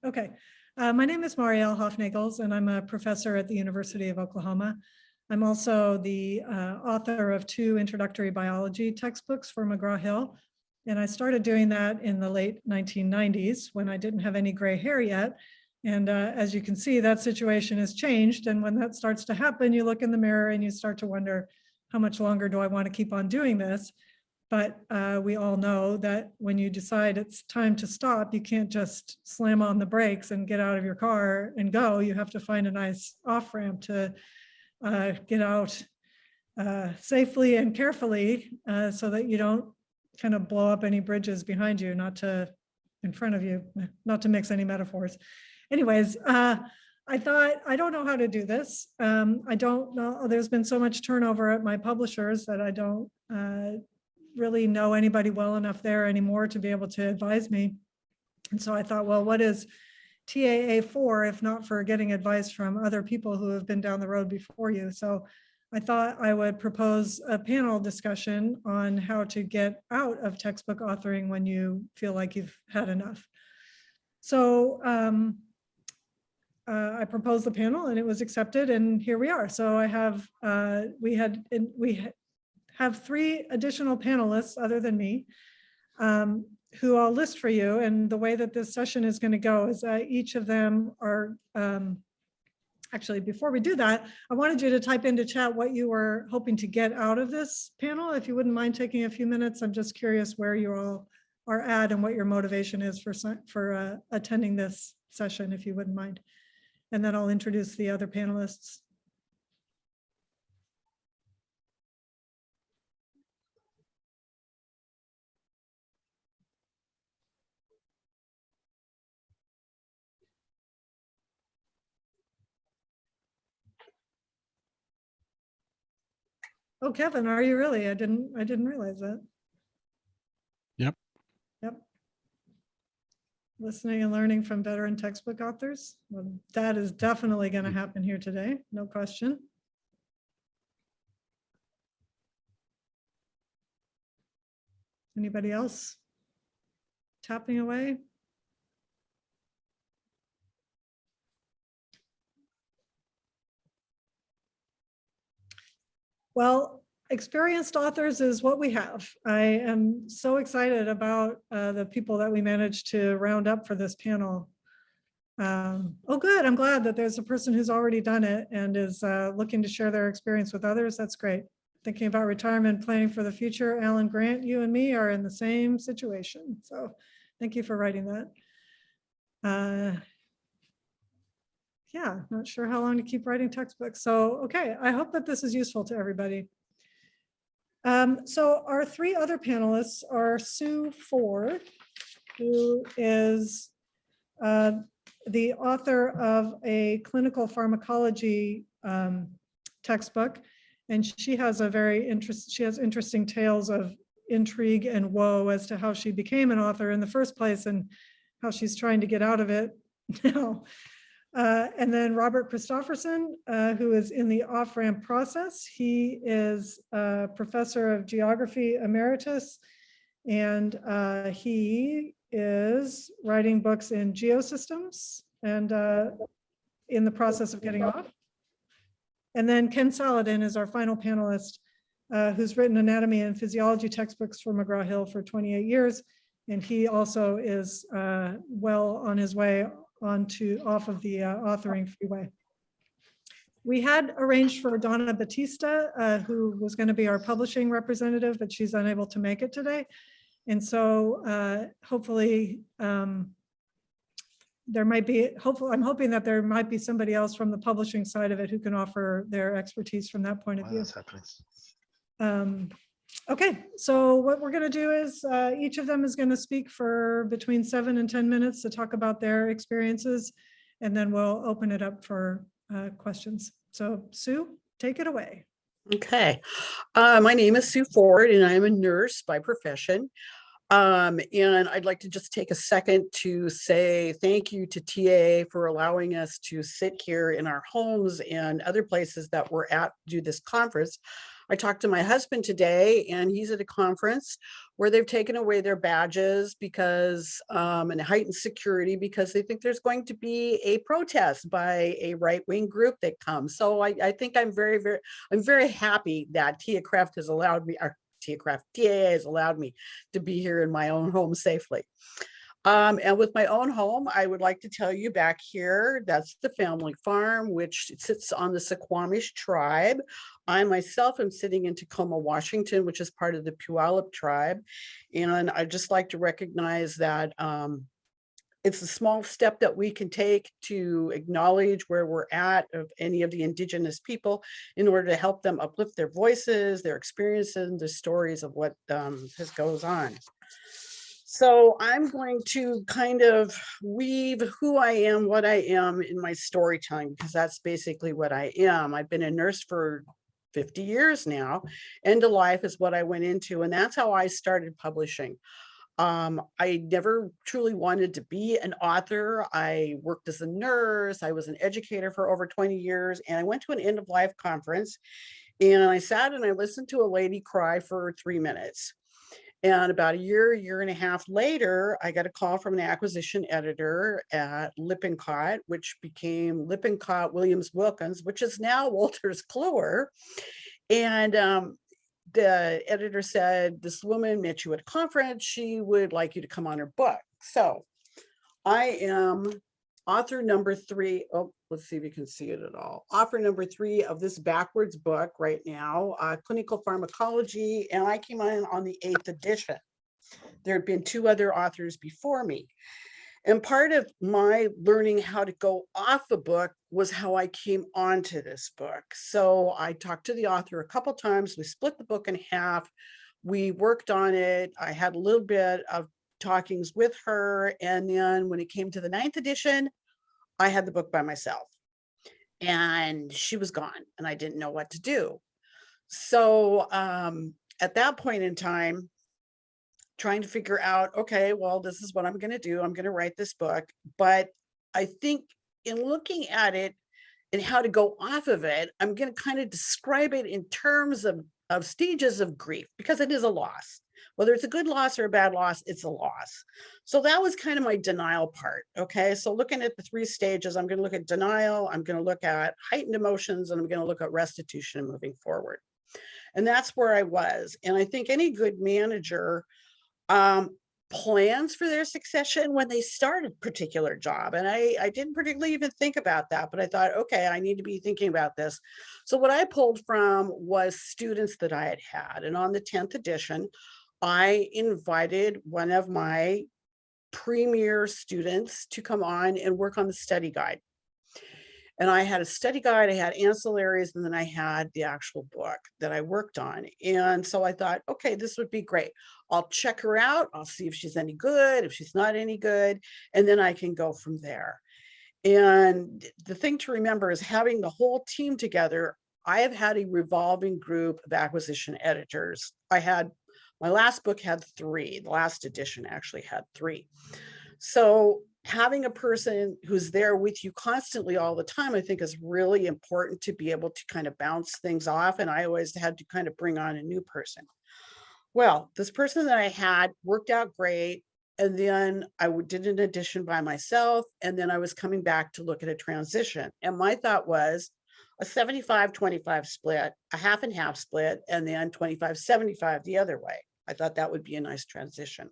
Okay. My name is Marielle Hofnagels, and I'm a professor at the University of Oklahoma. I'm also the author of 2 introductory biology textbooks for McGraw-Hill. And I started doing that in the late 1990s when I didn't have any gray hair yet. And as you can see, that situation has changed. And when that starts to happen, you look in the mirror and you start to wonder, how much longer do I want to keep on doing this? But we all know that when you decide it's time to stop, you can't just slam on the brakes and get out of your car and go. You have to find a nice off-ramp to get out safely and carefully so that you don't kind of blow up any bridges behind you, in front of you, not to mix any metaphors. Anyways, I thought, I don't know how to do this. I don't know, there's been so much turnover at my publishers that I don't really know anybody well enough there anymore to be able to advise me. And so I thought, well, what is TAA for if not for getting advice from other people who have been down the road before you? So I thought I would propose a panel discussion on how to get out of textbook authoring when you feel like you've had enough. So I proposed the panel and it was accepted, and here we are. So I have, we have 3 additional panelists other than me, who I'll list for you. And the way that this session is going to go is each of them are, actually, before we do that, I wanted you to type into chat what you were hoping to get out of this panel. If you wouldn't mind taking a few minutes, I'm just curious where you all are at and what your motivation is for attending this session, if you wouldn't mind. And then I'll introduce the other panelists. Oh, Kevin, are you really? I didn't realize that. Yep. Listening and learning from veteran textbook authors. Well, that is definitely going to happen here today. No question. Anybody else tapping away? Well, experienced authors is what we have. I am so excited about the people that we managed to round up for this panel. Oh, good. I'm glad that there's a person who's already done it and is looking to share their experience with others. That's great. Thinking about retirement, planning for the future. Alan Grant, you and me are in the same situation. So thank you for writing that. Yeah, not sure how long to keep writing textbooks. So, okay, I hope that this is useful to everybody. So our 3 other panelists are Sue Ford, who is the author of a clinical pharmacology textbook. And she has interesting tales of intrigue and woe as to how she became an author in the first place and how she's trying to get out of it now. And then Robert Christofferson, who is in the off-ramp process. He is a professor of geography emeritus, and he is writing books in geosystems and in the process of getting off. And then Ken Saladin is our final panelist, who's written anatomy and physiology textbooks for McGraw-Hill for 28 years. And he also is well on his way off of the authoring freeway. We had arranged for Donna Batista, who was going to be our publishing representative, but she's unable to make it today. And so hopefully there might be, I'm hoping that there might be somebody else from the publishing side of it who can offer their expertise from that point of view. Okay, so what we're going to do is each of them is going to speak for between 7 and 10 minutes to talk about their experiences, and then we'll open it up for questions. So Sue, take it away. Okay, my name is Sue Ford and I'm a nurse by profession. And I'd like to just take a second to say thank you to TA for allowing us to sit here in our homes and other places that we're at to do this conference. I talked to my husband today and he's at a conference where they've taken away their badges because and heightened security because they think there's going to be a protest by a right-wing group that comes. So I think I'm very happy that TA Craft has allowed me, or TA has allowed me to be here in my own home safely. And with my own home, I would like to tell you back here, that's the family farm, which sits on the Suquamish tribe. I myself am sitting in Tacoma, Washington, which is part of the Puyallup tribe. And I'd just like to recognize that it's a small step that we can take to acknowledge where we're at of any of the indigenous people in order to help them uplift their voices, their experiences, the stories of what has goes on. So I'm going to kind of weave who I am, what I am in my storytelling, because that's basically what I am. I've been a nurse for 50 years now. End of life is what I went into, and that's how I started publishing. I never truly wanted to be an author. I worked as a nurse. I was an educator for over 20 years, and I went to an end of life conference, and I sat and I listened to a lady cry for 3 minutes. And about a year and a half later, I got a call from an acquisition editor at Lippincott, which became Lippincott Williams Wilkins, which is now Wolters Kluwer. And the editor said, this woman met you at a conference. She would like you to come on her book. So I am author number 3. Oh, let's see if you can see it at all. Author number 3 of this backwards book right now, Clinical Pharmacology, and I came on the 8th edition. There had been 2 other authors before me. And part of my learning how to go off a book was how I came onto this book. So I talked to the author a couple times. We split the book in half. We worked on it. I had a little bit of talkings with her. And then when it came to the 9th edition, I had the book by myself and she was gone and I didn't know what to do. So at that point in time, trying to figure out, okay, well, this is what I'm going to do. I'm going to write this book. But I think in looking at it and how to go off of it, I'm going to kind of describe it in terms of stages of grief, because it is a loss. Whether it's a good loss or a bad loss, it's a loss. So that was kind of my denial part. Okay, so looking at the 3 stages, I'm going to look at denial, I'm going to look at heightened emotions, and I'm going to look at restitution and moving forward. And that's where I was. And I think any good manager plans for their succession when they start a particular job. And I didn't particularly even think about that, but I thought, okay, I need to be thinking about this. So what I pulled from was students that I had had. And on the 10th edition, I invited one of my premier students to come on and work on the study guide. And I had a study guide, I had ancillaries, and then I had the actual book that I worked on. And so I thought, okay, this would be great. I'll check her out. I'll see if she's any good, if she's not any good, and then I can go from there. And the thing to remember is having the whole team together. I have had a revolving group of acquisition editors. My last book had 3. The last edition actually had 3. So having a person who's there with you constantly all the time, I think is really important to be able to kind of bounce things off. And I always had to kind of bring on a new person. Well, this person that I had worked out great. And then I did an edition by myself. And then I was coming back to look at a transition. And my thought was a 75-25 split, a half and half split, and then 25-75 the other way. I thought that would be a nice transition.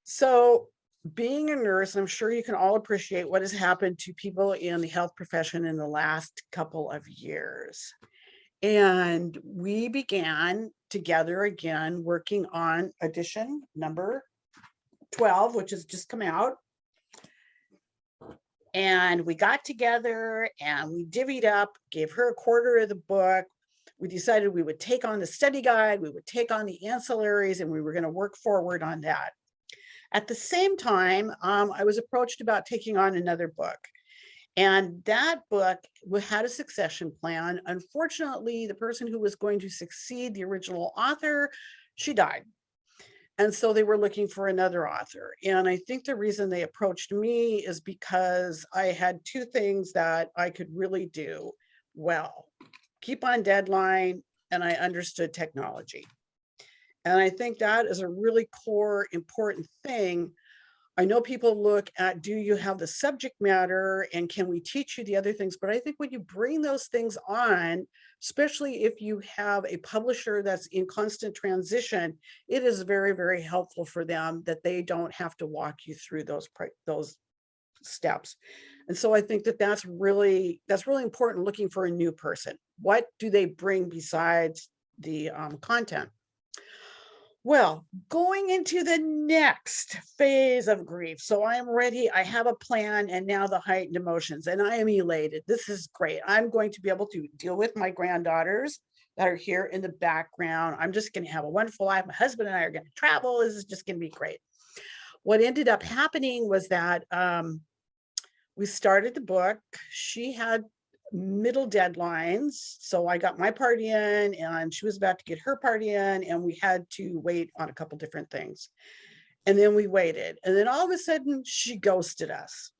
So being a nurse, I'm sure you can all appreciate what has happened to people in the health profession in the last couple of years. And we began together again, working on edition number 12, which has just come out. And we got together and we divvied up, gave her a quarter of the book. We decided we would take on the study guide, we would take on the ancillaries, and we were going to work forward on that. At the same time, I was approached about taking on another book. And that book had a succession plan. Unfortunately, the person who was going to succeed the original author, she died. And so they were looking for another author. And I think the reason they approached me is because I had 2 things that I could really do well: keep on deadline, and I understood technology. And I think that is a really core important thing. I know people look at, do you have the subject matter and can we teach you the other things? But I think when you bring those things on, especially if you have a publisher that's in constant transition, it is very, very helpful for them that they don't have to walk you through those steps. And so I think that that's really important, looking for a new person. What do they bring besides the content? Well, going into the next phase of grief. So I'm ready. I have a plan, and now the heightened emotions, and I am elated. This is great. I'm going to be able to deal with my granddaughters that are here in the background. I'm just going to have a wonderful life. My husband and I are going to travel. This is just going to be great. What ended up happening was that we started the book. She had middle deadlines. So I got my part in and she was about to get her part in, and we had to wait on a couple different things. And then we waited. And then all of a sudden she ghosted us.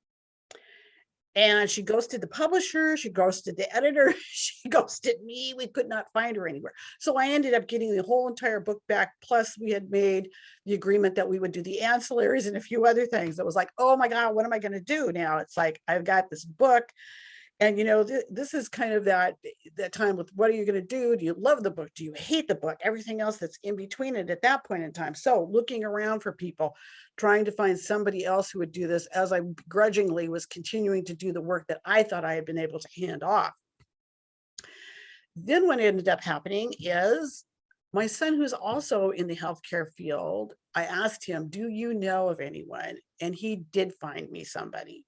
And she ghosted the publisher, she ghosted the editor, she ghosted me. We could not find her anywhere. So I ended up getting the whole entire book back. Plus we had made the agreement that we would do the ancillaries and a few other things. It was like, oh my God, what am I going to do now? It's like, I've got this book. And, you know, this is kind of that time with, what are you going to do? Do you love the book? Do you hate the book? Everything else that's in between it at that point in time. So looking around for people, trying to find somebody else who would do this, as I begrudgingly was continuing to do the work that I thought I had been able to hand off. Then what ended up happening is my son, who's also in the healthcare field, I asked him, do you know of anyone? And he did find me somebody.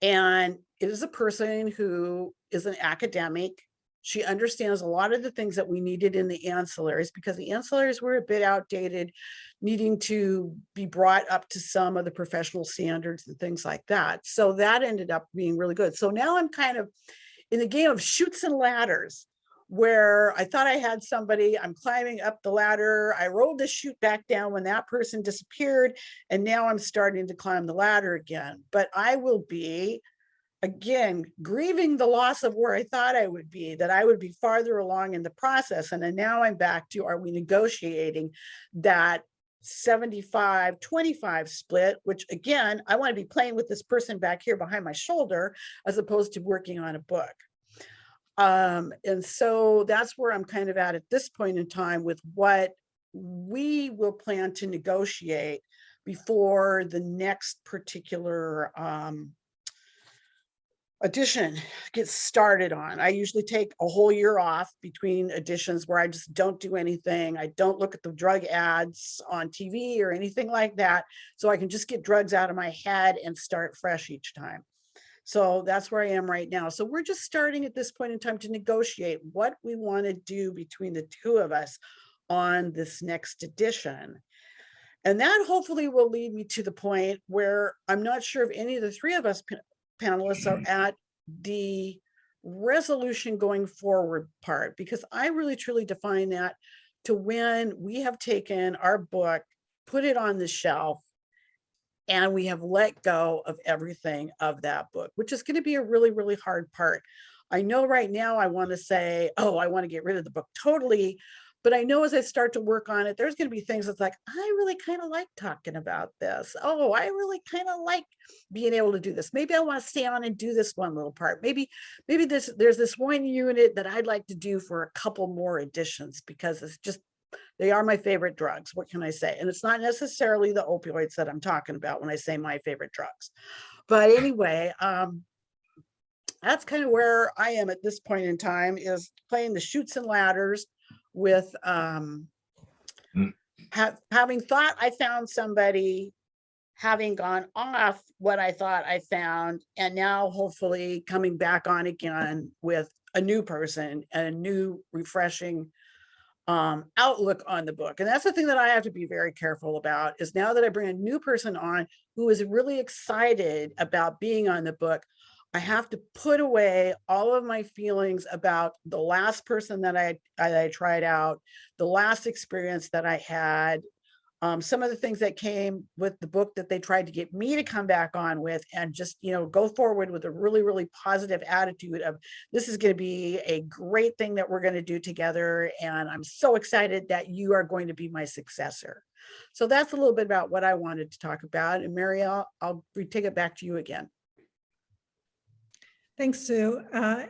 And it is a person who is an academic. She understands a lot of the things that we needed in the ancillaries, because the ancillaries were a bit outdated, needing to be brought up to some of the professional standards and things like that. So that ended up being really good. So now I'm kind of in the game of chutes and ladders, where I thought I had somebody, I'm climbing up the ladder, I rolled the chute back down when that person disappeared, and now I'm starting to climb the ladder again. But I will be, again, grieving the loss of where I thought I would be, that I would be farther along in the process. And then now I'm back to, are we negotiating that 75-25 split, which again, I want to be playing with this person back here behind my shoulder, as opposed to working on a book. And so that's where I'm kind of at this point in time, with what we will plan to negotiate before the next particular edition gets started on. I usually take a whole year off between editions, where I just don't do anything. I don't look at the drug ads on TV or anything like that, so I can just get drugs out of my head and start fresh each time. So that's where I am right now. So we're just starting at this point in time to negotiate what we want to do between the two of us on this next edition. And that hopefully will lead me to the point where I'm not sure if any of the three of us panelists are at the resolution going forward part, because I really truly define that to when we have taken our book, put it on the shelf, and we have let go of everything of that book, which is going to be a really, really hard part. I know right now I want to say, oh, I want to get rid of the book totally. But I know as I start to work on it, there's going to be things that's like, I really kind of like talking about this. Oh, I really kind of like being able to do this. Maybe I want to stay on and do this one little part. Maybe there's this one unit that I'd like to do for a couple more editions, because it's just, they are my favorite drugs. What can I say? And it's not necessarily the opioids that I'm talking about when I say my favorite drugs. But anyway, that's kind of where I am at this point in time, is playing the chutes and ladders with having thought I found somebody, having gone off what I thought I found, and now hopefully coming back on again with a new person and a new refreshing outlook on the book. And that's the thing that I have to be very careful about, is now that I bring a new person on who is really excited about being on the book, I have to put away all of my feelings about the last person that I tried out, the last experience that I had, some of the things that came with the book that they tried to get me to come back on with, and just, go forward with a really, really positive attitude of, this is going to be a great thing that we're going to do together. And I'm so excited that you are going to be my successor. So that's a little bit about what I wanted to talk about. And Mary, I'll take it back to you again. Thanks, Sue. I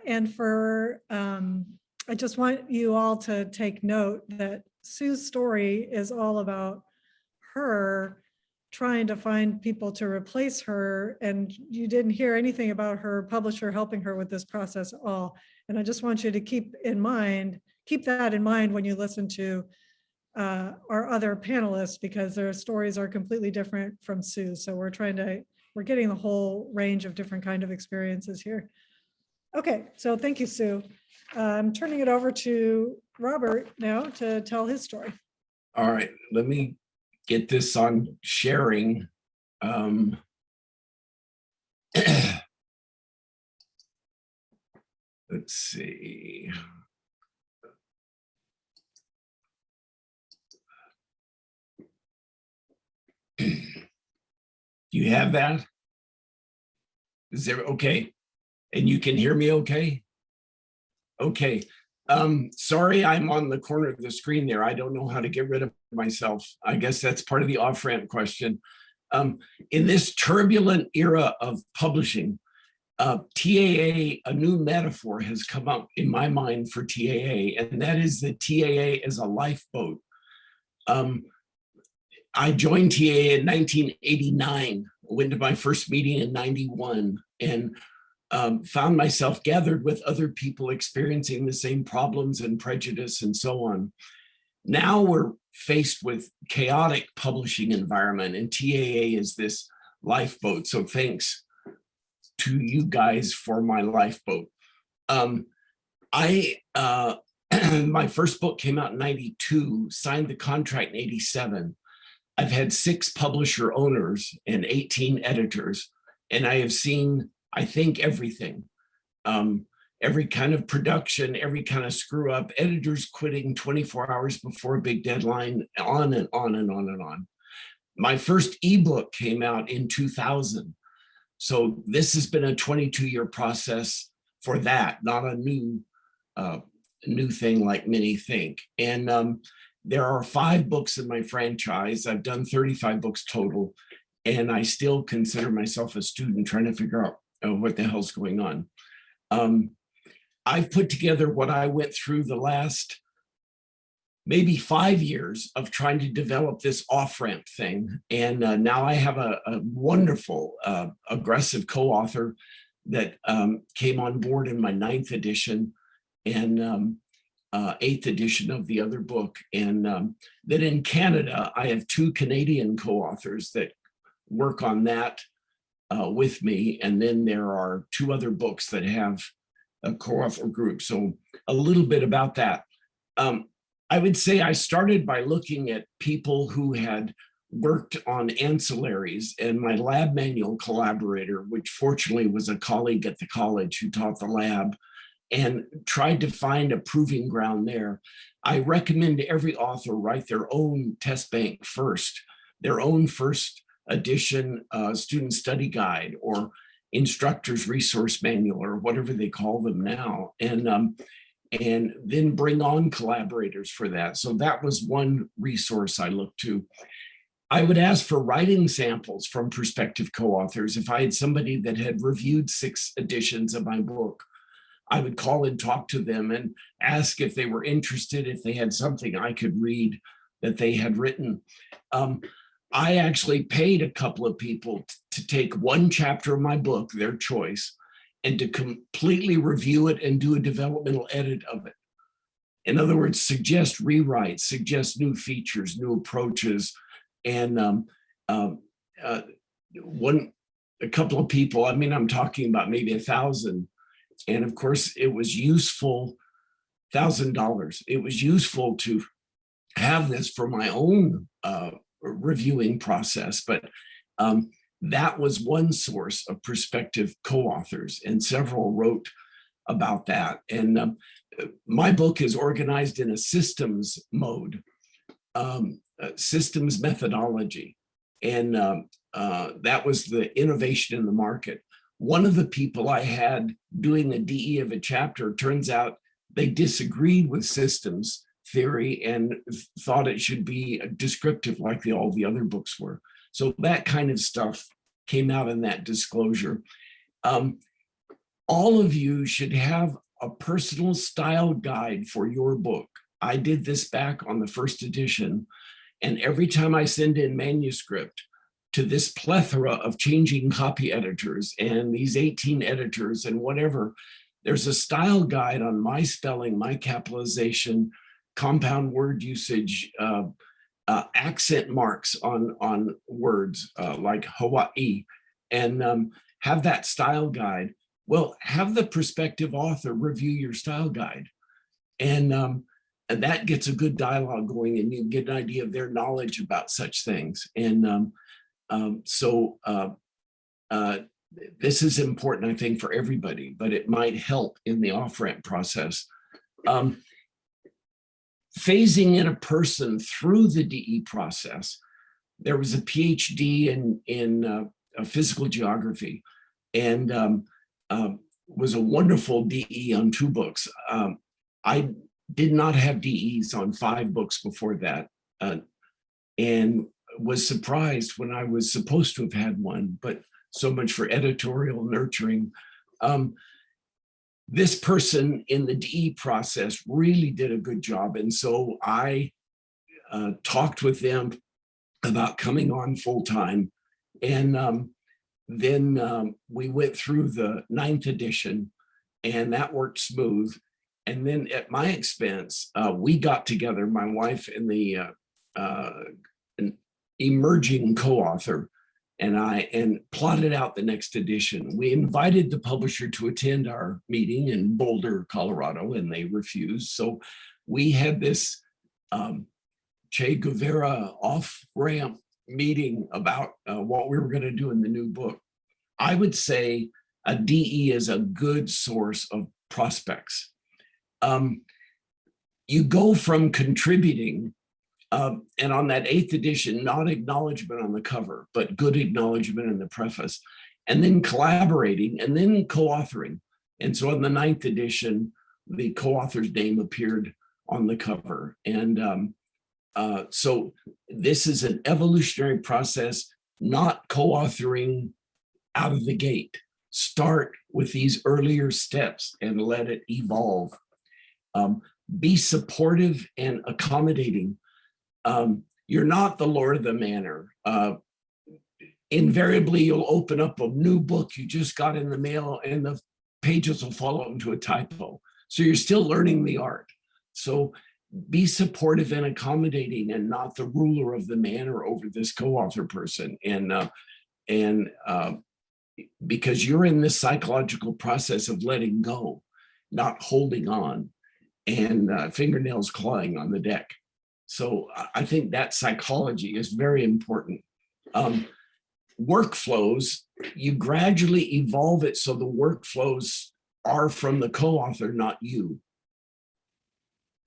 just want you all to take note that Sue's story is all about her trying to find people to replace her, and you didn't hear anything about her publisher helping her with this process at all. And I just want you to keep that in mind when you listen to our other panelists, because their stories are completely different from Sue's. So we're getting the whole range of different kind of experiences here. Okay, so thank you, Sue. I'm turning it over to Robert now to tell his story. All right, let me get this on sharing. Let's see. Do you have that? Is there okay? And you can hear me okay? Okay. Sorry, I'm on the corner of the screen there. I don't know how to get rid of myself. I guess that's part of the off-ramp question. In this turbulent era of publishing, TAA, a new metaphor has come up in my mind for TAA, and that is that TAA is a lifeboat. I joined TAA in 1989, went to my first meeting in 91, and found myself gathered with other people experiencing the same problems and prejudice and so on. Now we're faced with chaotic publishing environment, and TAA is this lifeboat. So thanks to you guys for my lifeboat. My first book came out in 92, signed the contract in 87. I've had 6 publisher owners and 18 editors, and I have seen, I think, everything. Every kind of production, every kind of screw up, editors quitting 24 hours before a big deadline, on and on and on and on. My first ebook came out in 2000. So this has been a 22-year process for that, not a new thing like many think. And there are 5 books in my franchise. I've done 35 books total, and I still consider myself a student trying to figure out what the hell's going on. I've put together what I went through the last maybe 5 years of trying to develop this off-ramp thing. And now I have a wonderful, aggressive co-author that came on board in my 9th edition and 8th edition of the other book. And then in Canada, I have 2 Canadian co-authors that work on that with me. And then there are 2 other books that have a co-author group. So a little bit about that. I would say I started by looking at people who had worked on ancillaries, and my lab manual collaborator, which fortunately was a colleague at the college who taught the lab, and tried to find a proving ground there. I recommend every author write their own test bank first, their own first edition student study guide or instructor's resource manual or whatever they call them now, and then bring on collaborators for that. So that was one resource I looked to. I would ask for writing samples from prospective co-authors. If I had somebody that had reviewed 6 editions of my book, I would call and talk to them and ask if they were interested, if they had something I could read that they had written. I actually paid a couple of people to take one chapter of my book, their choice, and to completely review it and do a developmental edit of it. In other words, suggest rewrites, suggest new features, new approaches. And a couple of people, I mean, I'm talking about maybe 1,000. And of course, it was useful, $1,000. It was useful to have this for my own reviewing process, but that was one source of prospective co-authors, and several wrote about that. And my book is organized in a systems mode. systems methodology. And that was the innovation in the market. One of the people I had doing the DE of a chapter, turns out they disagreed with systems theory and thought it should be descriptive like all the other books were. So that kind of stuff came out in that disclosure. All of you should have a personal style guide for your book. I did this back on the first edition, and every time I send in manuscript to this plethora of changing copy editors and these 18 editors and whatever, there's a style guide on my spelling, my capitalization, compound word usage, accent marks on words like Hawaii, and have that style guide. Well, have the prospective author review your style guide, and that gets a good dialogue going, and you get an idea of their knowledge about such things. And this is important, I think, for everybody, but it might help in the off-ramp process. Phasing in a person through the DE process. There was a PhD in physical geography, and was a wonderful DE on 2 books. I did not have DEs on 5 books before that, and was surprised when I was supposed to have had one, but so much for editorial nurturing. This person in the DE process really did a good job. And so I talked with them about coming on full-time. And then we went through the 9th edition, and that worked smooth. And then at my expense, we got together, my wife and the an emerging co-author and I, and plotted out the next edition. We invited the publisher to attend our meeting in Boulder, Colorado, and they refused. So we had this Che Guevara off-ramp meeting about what we were going to do in the new book. I would say a DE is a good source of prospects. You go from contributing, and on that 8th edition, not acknowledgement on the cover, but good acknowledgement in the preface, and then collaborating, and then co-authoring. And so on the 9th edition, the co-author's name appeared on the cover. And so this is an evolutionary process, not co-authoring out of the gate. Start with these earlier steps and let it evolve. Be supportive and accommodating. You're not the lord of the manor. Invariably, you'll open up a new book you just got in the mail and the pages will fall into a typo. So you're still learning the art. So be supportive and accommodating, and not the ruler of the manor over this co-author person. And because you're in this psychological process of letting go, not holding on, and fingernails clawing on the deck. So I think that psychology is very important. Workflows, you gradually evolve it so the workflows are from the co-author, not you,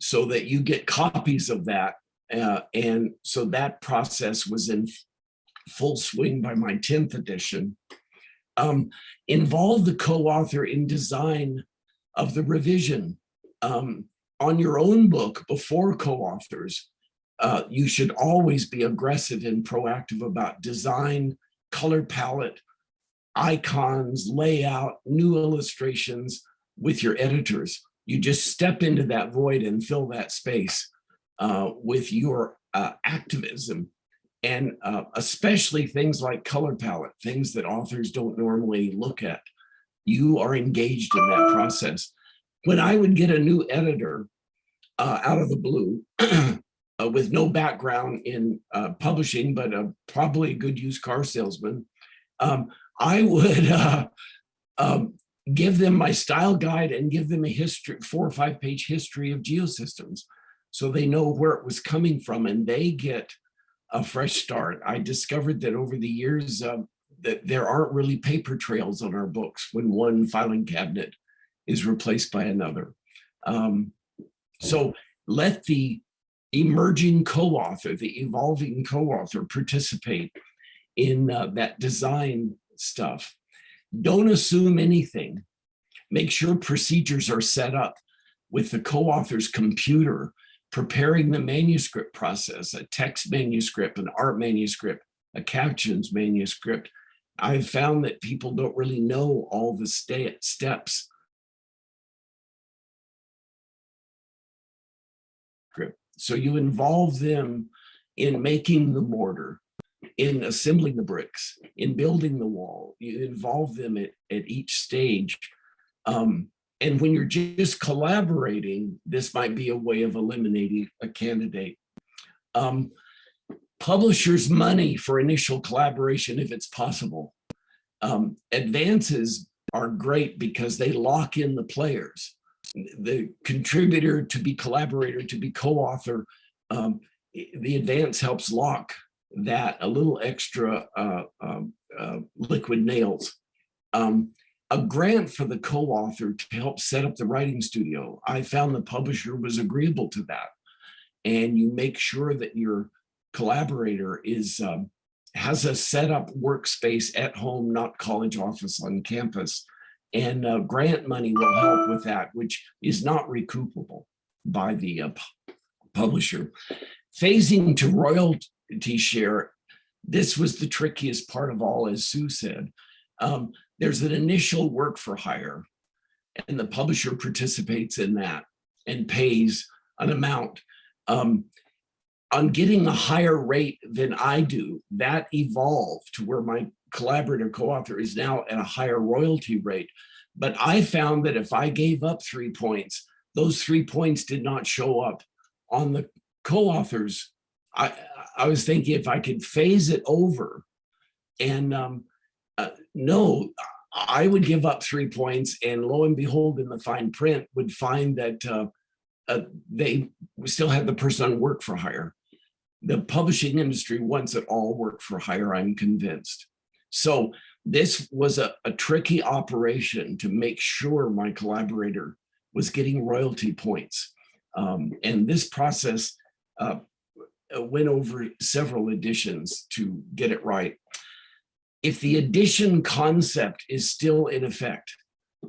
so that you get copies of that. And so that process was in full swing by my 10th edition. Involve the co-author in design of the revision. On your own book before co-authors, you should always be aggressive and proactive about design, color palette, icons, layout, new illustrations with your editors. You just step into that void and fill that space with your activism, and especially things like color palette, things that authors don't normally look at. You are engaged in that process. When I would get a new editor out of the blue with no background in publishing, but probably a good used car salesman, I would give them my style guide and give them a history, 4 or 5 page history of geosystems, so they know where it was coming from and they get a fresh start. I discovered that over the years that there aren't really paper trails on our books when one filing cabinet is replaced by another. So let the emerging co-author, the evolving co-author participate in that design stuff. Don't assume anything. Make sure procedures are set up with the co-author's computer, preparing the manuscript process, a text manuscript, an art manuscript, a captions manuscript. I've found that people don't really know all the steps. So you involve them in making the mortar, in assembling the bricks, in building the wall. You involve them at each stage. And when you're just collaborating, this might be a way of eliminating a candidate. Publishers' money for initial collaboration, if it's possible. Advances are great because they lock in the players. The contributor to be collaborator, to be co-author, the advance helps lock that, a little extra liquid nails. A grant for the co-author to help set up the writing studio. I found the publisher was agreeable to that. And you make sure that your collaborator has a set up workspace at home, not college office on campus. And grant money will help with that, which is not recoupable by the publisher. Phasing to royalty share, this was the trickiest part of all, as Sue said. There's an initial work for hire, and the publisher participates in that and pays an amount. On getting a higher rate than I do, that evolved to where my collaborator co-author is now at a higher royalty rate. But I found that if I gave up 3 points, those 3 points did not show up on the co-authors. I was thinking if I could phase it over, and no, I would give up 3 points, and lo and behold, in the fine print would find that they still had the person on work for hire. The publishing industry wants it all work for hire, I'm convinced. So this was a tricky operation to make sure my collaborator was getting royalty points. And this process went over several editions to get it right. If the edition concept is still in effect,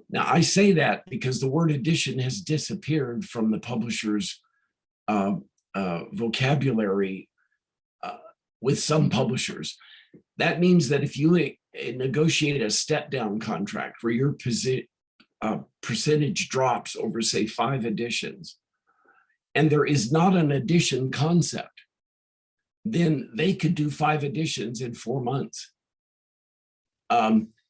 now I say that because the word edition has disappeared from the publisher's vocabulary with some publishers. That means that if you negotiate a step-down contract where your percentage drops over, say, 5 editions, and there is not an edition concept, then they could do 5 editions in 4 months.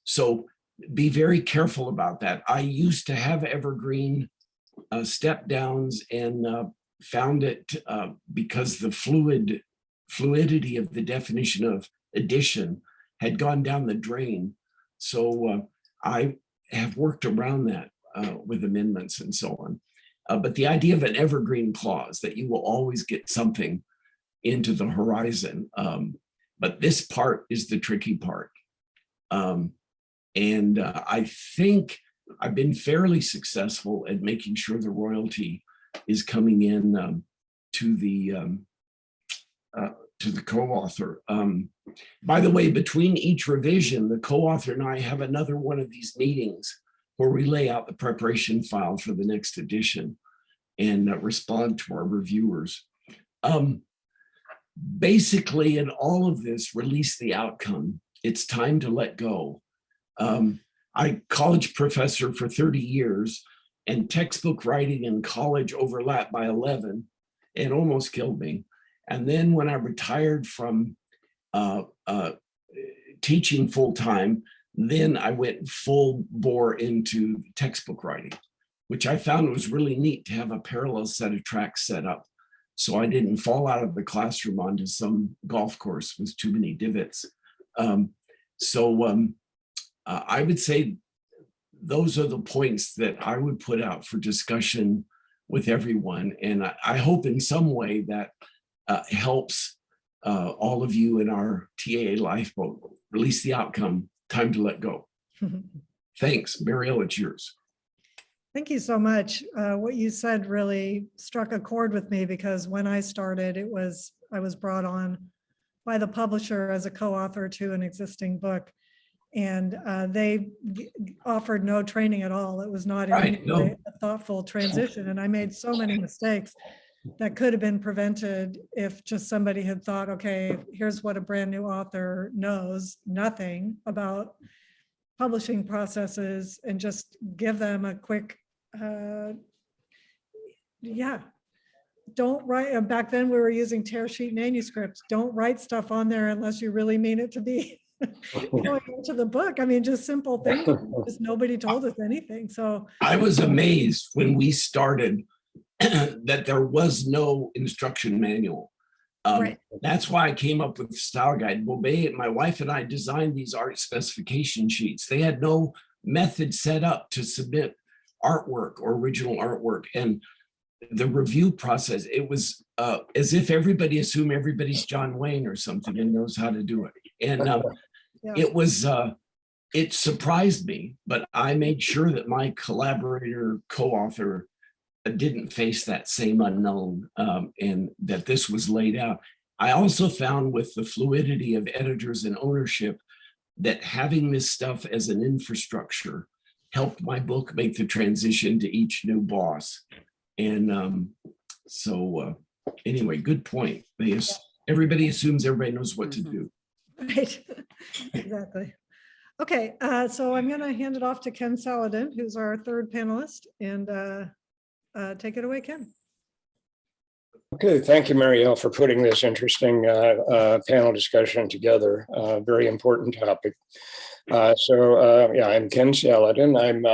So be very careful about that. I used to have evergreen step-downs and found it because the fluidity of the definition of edition had gone down the drain. So I have worked around that with amendments and so on. But the idea of an evergreen clause, that you will always get something into the horizon. But this part is the tricky part. And I think I've been fairly successful at making sure the royalty is coming in to the co-author. By the way, between each revision, the co-author and I have another one of these meetings where we lay out the preparation file for the next edition and respond to our reviewers. Basically, in all of this, release the outcome. It's time to let go. I college professor for 30 years, and textbook writing in college overlapped by 11 and almost killed me. And then when I retired from teaching full-time, then I went full bore into textbook writing, which I found was really neat to have a parallel set of tracks set up. So I didn't fall out of the classroom onto some golf course with too many divots. I would say those are the points that I would put out for discussion with everyone. And I hope in some way that helps all of you in our TAA lifeboat. Release the outcome, time to let go. Thanks, Marielle, it's yours. Thank you so much. What you said really struck a chord with me because when I started, I was brought on by the publisher as a co-author to an existing book. And they offered no training at all. It was not in any way a thoughtful transition. And I made so many mistakes that could have been prevented if just somebody had thought, okay, here's what a brand new author knows, nothing about publishing processes, and just give them a quick, don't write, back then we were using tear sheet manuscripts. Don't write stuff on there unless you really mean it to be going into the book. I mean, just simple things, just nobody told us anything. So I was amazed when we started that there was no instruction manual. Right. That's why I came up with the style guide. Well, my wife and I designed these art specification sheets. They had no method set up to submit artwork or original artwork. And the review process, it was as if everybody assumed everybody's John Wayne or something and knows how to do it. And it was, it surprised me, but I made sure that my collaborator, co-author didn't face that same unknown, and that this was laid out. I also found with the fluidity of editors and ownership that having this stuff as an infrastructure helped my book make the transition to each new boss. And anyway, good point. Everybody assumes everybody knows what to do. Right, exactly. Okay, so I'm going to hand it off to Ken Saladin, who's our third panelist, and take it away, Ken. Okay, thank you, Marielle, for putting this interesting panel discussion together. Very important topic. I'm Ken Saladin. I'm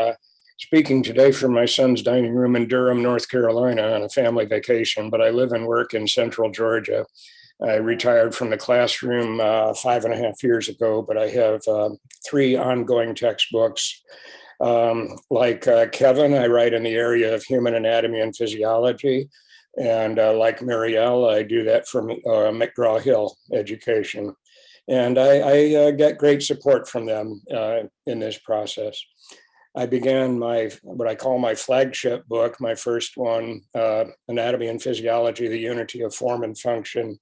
speaking today from my son's dining room in Durham, North Carolina on a family vacation, but I live and work in Central Georgia. I retired from the classroom 5.5 years ago, but I have 3 ongoing textbooks. Like Kevin, I write in the area of human anatomy and physiology. And like Marielle, I do that for McGraw-Hill Education. And I get great support from them in this process. I began what I call my flagship book, my first one, Anatomy and Physiology, the Unity of Form and Function,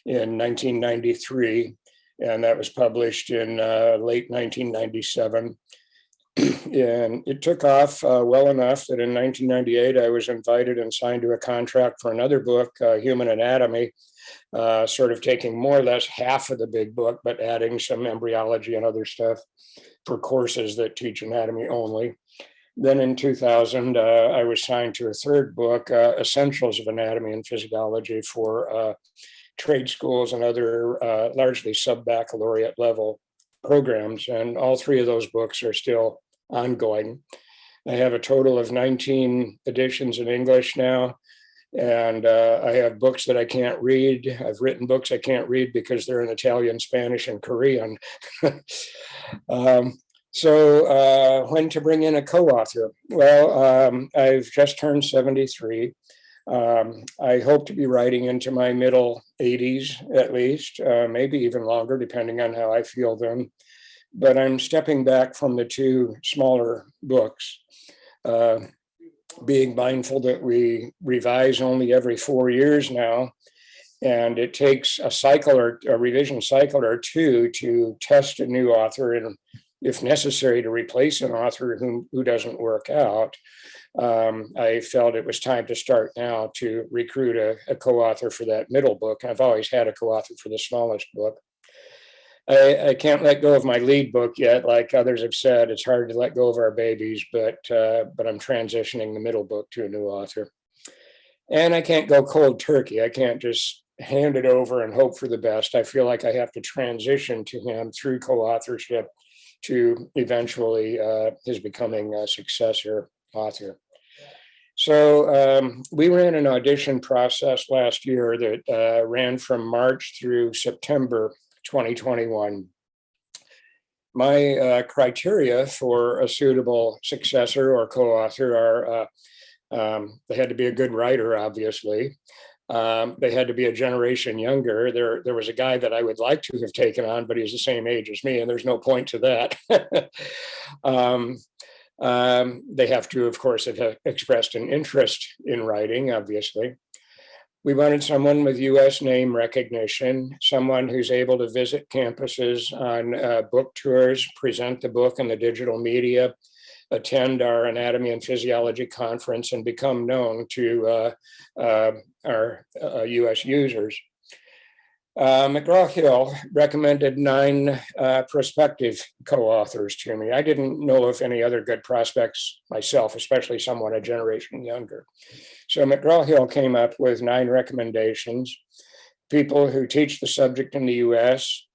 in 1993. And that was published in late 1997. And it took off well enough that in 1998, I was invited and signed to a contract for another book, Human Anatomy, sort of taking more or less half of the big book, but adding some embryology and other stuff for courses that teach anatomy only. Then in 2000, I was signed to a third book, Essentials of Anatomy and Physiology, for trade schools and other largely sub-baccalaureate level programs. And all 3 of those books are still ongoing. I have a total of 19 editions in English now. And I have books that I can't read. I've written books I can't read because they're in Italian, Spanish, and Korean. When to bring in a co-author? Well, I've just turned 73. I hope to be writing into my middle 80s at least, maybe even longer, depending on how I feel then. But I'm stepping back from the 2 smaller books, being mindful that we revise only every 4 years now. And it takes a cycle or a revision cycle or 2 to test a new author, and if necessary, to replace an author who doesn't work out. I felt it was time to start now to recruit a co-author for that middle book. I've always had a co-author for the smallest book. I can't let go of my lead book yet. Like others have said, it's hard to let go of our babies, but I'm transitioning the middle book to a new author. And I can't go cold turkey. I can't just hand it over and hope for the best. I feel like I have to transition to him through co-authorship to eventually his becoming a successor author. So we ran an audition process last year that ran from March through September 2021. My criteria for a suitable successor or co-author are they had to be a good writer, obviously. They had to be a generation younger. There was a guy that I would like to have taken on, but he's the same age as me, and there's no point to that. They have to, of course, have expressed an interest in writing, obviously. We wanted someone with US name recognition, someone who's able to visit campuses on book tours, present the book in the digital media, attend our anatomy and physiology conference, and become known to our US users. McGraw-Hill recommended 9 prospective co-authors to me. I didn't know of any other good prospects myself, especially someone a generation younger. So McGraw-Hill came up with 9 recommendations: people who teach the subject in the US,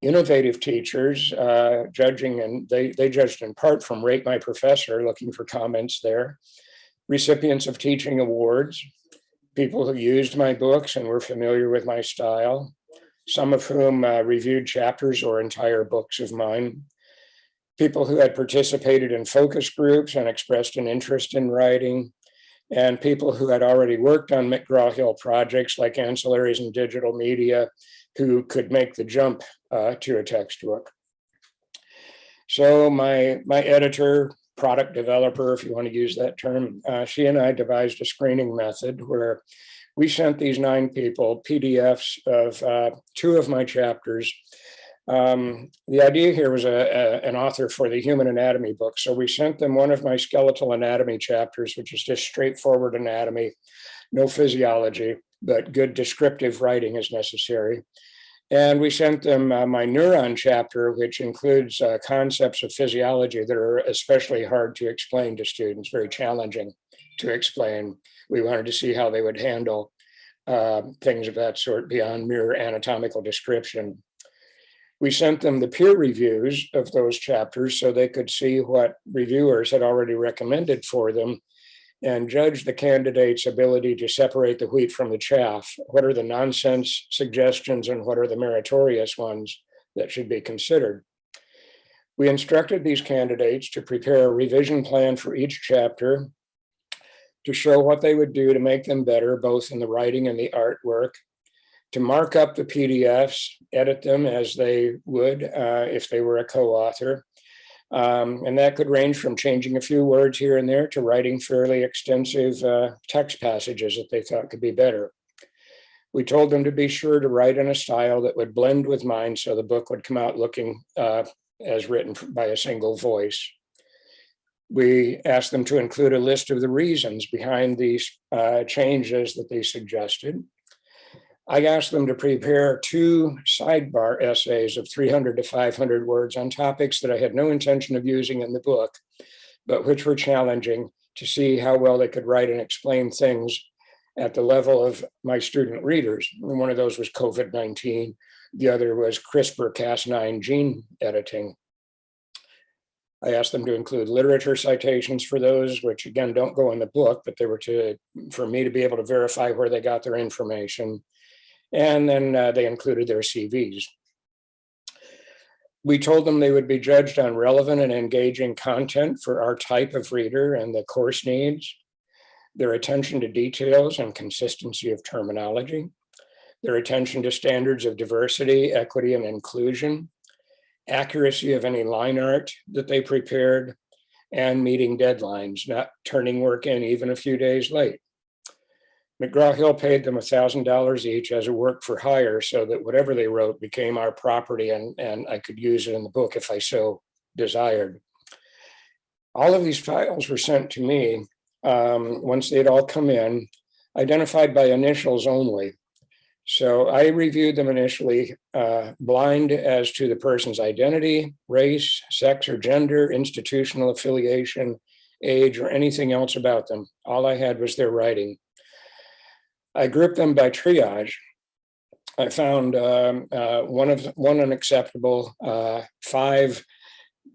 innovative teachers, judging, and they judged in part from Rate My Professor, looking for comments there, recipients of teaching awards, people who used my books and were familiar with my style, some of whom reviewed chapters or entire books of mine, people who had participated in focus groups and expressed an interest in writing, and people who had already worked on McGraw-Hill projects like ancillaries and digital media, who could make the jump to a textbook. So my editor, product developer, if you want to use that term, she and I devised a screening method where we sent these 9 people PDFs of 2 of my chapters. The idea here was an author for the human anatomy book. So we sent them one of my skeletal anatomy chapters, which is just straightforward anatomy, no physiology, but good descriptive writing is necessary. And we sent them my neuron chapter, which includes concepts of physiology that are especially hard to explain to students, very challenging to explain. We wanted to see how they would handle things of that sort beyond mere anatomical description. We sent them the peer reviews of those chapters so they could see what reviewers had already recommended for them and judge the candidate's ability to separate the wheat from the chaff. What are the nonsense suggestions and what are the meritorious ones that should be considered? We instructed these candidates to prepare a revision plan for each chapter to show what they would do to make them better, both in the writing and the artwork, to mark up the PDFs, edit them as they would if they were a co-author. And that could range from changing a few words here and there to writing fairly extensive text passages that they thought could be better. We told them to be sure to write in a style that would blend with mine so the book would come out looking as written by a single voice. We asked them to include a list of the reasons behind these changes that they suggested. I asked them to prepare 2 sidebar essays of 300 to 500 words on topics that I had no intention of using in the book, but which were challenging to see how well they could write and explain things at the level of my student readers. And one of those was COVID-19. The other was CRISPR-Cas9 gene editing. I asked them to include literature citations for those, which again, don't go in the book, but they were for me to be able to verify where they got their information. And then they included their CVs. We told them they would be judged on relevant and engaging content for our type of reader and the course needs, their attention to details and consistency of terminology, their attention to standards of diversity, equity, and inclusion, accuracy of any line art that they prepared, and meeting deadlines, not turning work in even a few days late. McGraw-Hill paid them $1,000 each as a work for hire so that whatever they wrote became our property and I could use it in the book if I so desired. All of these files were sent to me once they'd all come in, identified by initials only. So I reviewed them initially blind as to the person's identity, race, sex or gender, institutional affiliation, age, or anything else about them. All I had was their writing. I grouped them by triage. I found one unacceptable, 5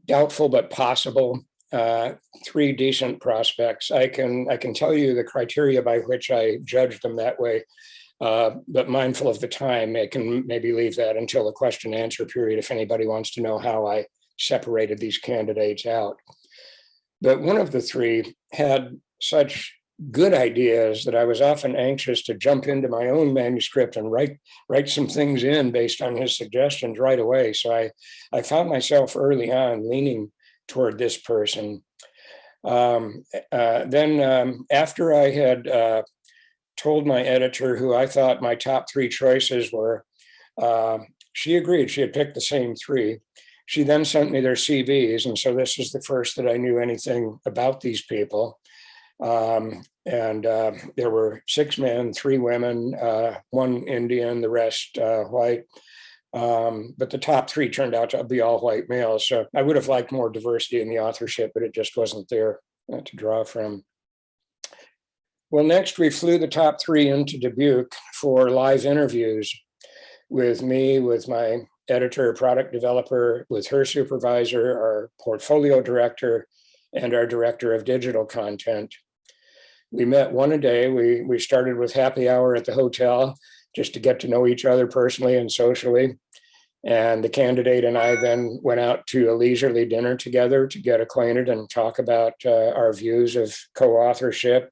doubtful but possible, 3 decent prospects. I can tell you the criteria by which I judged them that way, but mindful of the time, I can maybe leave that until the question and answer period if anybody wants to know how I separated these candidates out. But one of the 3 had such good ideas that I was often anxious to jump into my own manuscript and write some things in based on his suggestions right away. So I found myself early on leaning toward this person. Then after I had told my editor who I thought my top three choices were, she agreed. She had picked the same three. She then sent me their CVs. And so this is the first that I knew anything about these people. There were 6 men, 3 women, 1 Indian, the rest white. But the top 3 turned out to be all white males. So I would have liked more diversity in the authorship, but it just wasn't there to draw from. Well, next we flew the top 3 into Dubuque for live interviews with me, with my editor, product developer, with her supervisor, our portfolio director, and our director of digital content. We met one a day. We started with happy hour at the hotel just to get to know each other personally and socially. And the candidate and I then went out to a leisurely dinner together to get acquainted and talk about our views of co-authorship.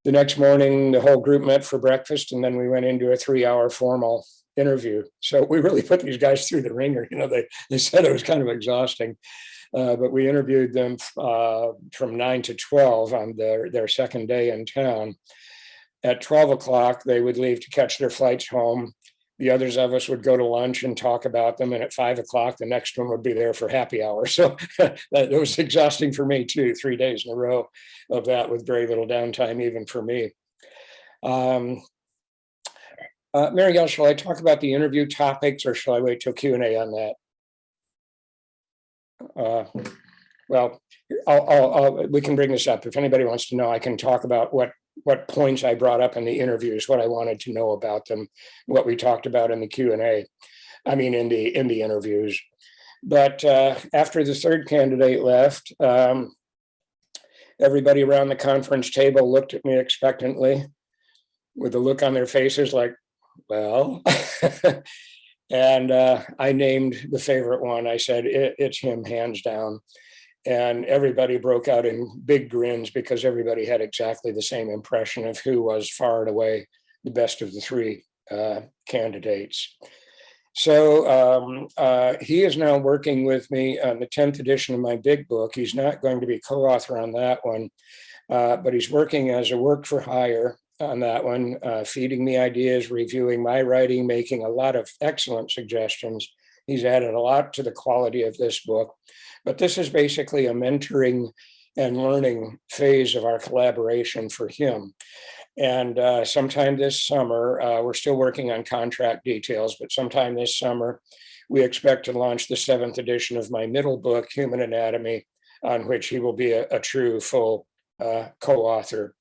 The next morning, the whole group met for breakfast, and then we went into a 3-hour formal interview. So we really put these guys through the ringer. You know, they said it was kind of exhausting. But we interviewed them from 9 to 12 on their second day in town. At 12 o'clock, they would leave to catch their flights home. The others of us would go to lunch and talk about them. And at 5 o'clock, the next one would be there for happy hour. So it was exhausting for me too, 3 days in a row of that with very little downtime, even for me. Marielle, shall I talk about the interview topics or shall I wait till Q&A on that? Well, we can bring this up. If anybody wants to know, I can talk about what points I brought up in the interviews, what I wanted to know about them, what we talked about in the Q&A, I mean, in the interviews. But after the third candidate left, everybody around the conference table looked at me expectantly with a look on their faces like, well, and I named the favorite one. I said, it's him, hands down. And everybody broke out in big grins because everybody had exactly the same impression of who was far and away the best of the 3 candidates. So he is now working with me on the 10th edition of my big book. He's not going to be co-author on that one, but he's working as a work for hire on that one, feeding me ideas, reviewing my writing, making a lot of excellent suggestions. He's added a lot to the quality of this book, but this is basically a mentoring and learning phase of our collaboration for him. And sometime this summer, we're still working on contract details, but sometime this summer, we expect to launch the 7th edition of my middle book, Human Anatomy, on which he will be a true full co-author.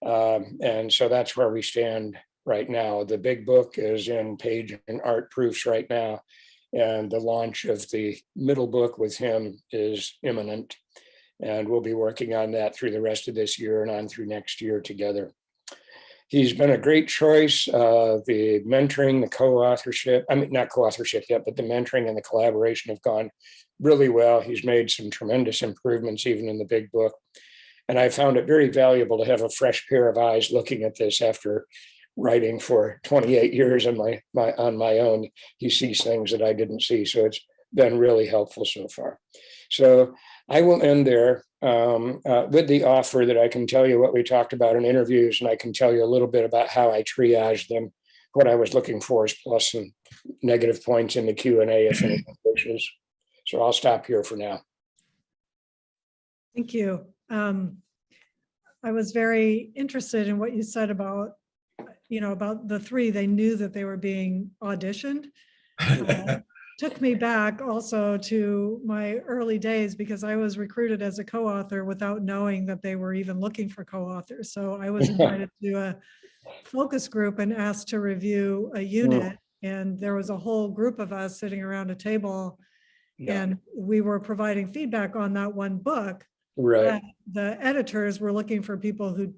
And so that's where we stand right now. The big book is in page and art proofs right now. And the launch of the middle book with him is imminent. And we'll be working on that through the rest of this year and on through next year together. He's been a great choice. The mentoring, the co-authorship, I mean, not co-authorship yet, but the mentoring and the collaboration have gone really well. He's made some tremendous improvements even in the big book. And I found it very valuable to have a fresh pair of eyes looking at this after writing for 28 years on my own. He sees things that I didn't see. So it's been really helpful so far. So I will end there with the offer that I can tell you what we talked about in interviews, and I can tell you a little bit about how I triaged them, what I was looking for is plus and negative points in the Q&A if anyone wishes. So I'll stop here for now. Thank you. I was very interested in what you said about, about the 3. They knew that they were being auditioned. Took me back also to my early days because I was recruited as a co-author without knowing that they were even looking for co-authors. So I was invited to a focus group and asked to review a unit. And there was a whole group of us sitting around a table and we were providing feedback on that one book. Right. The editors were looking for people who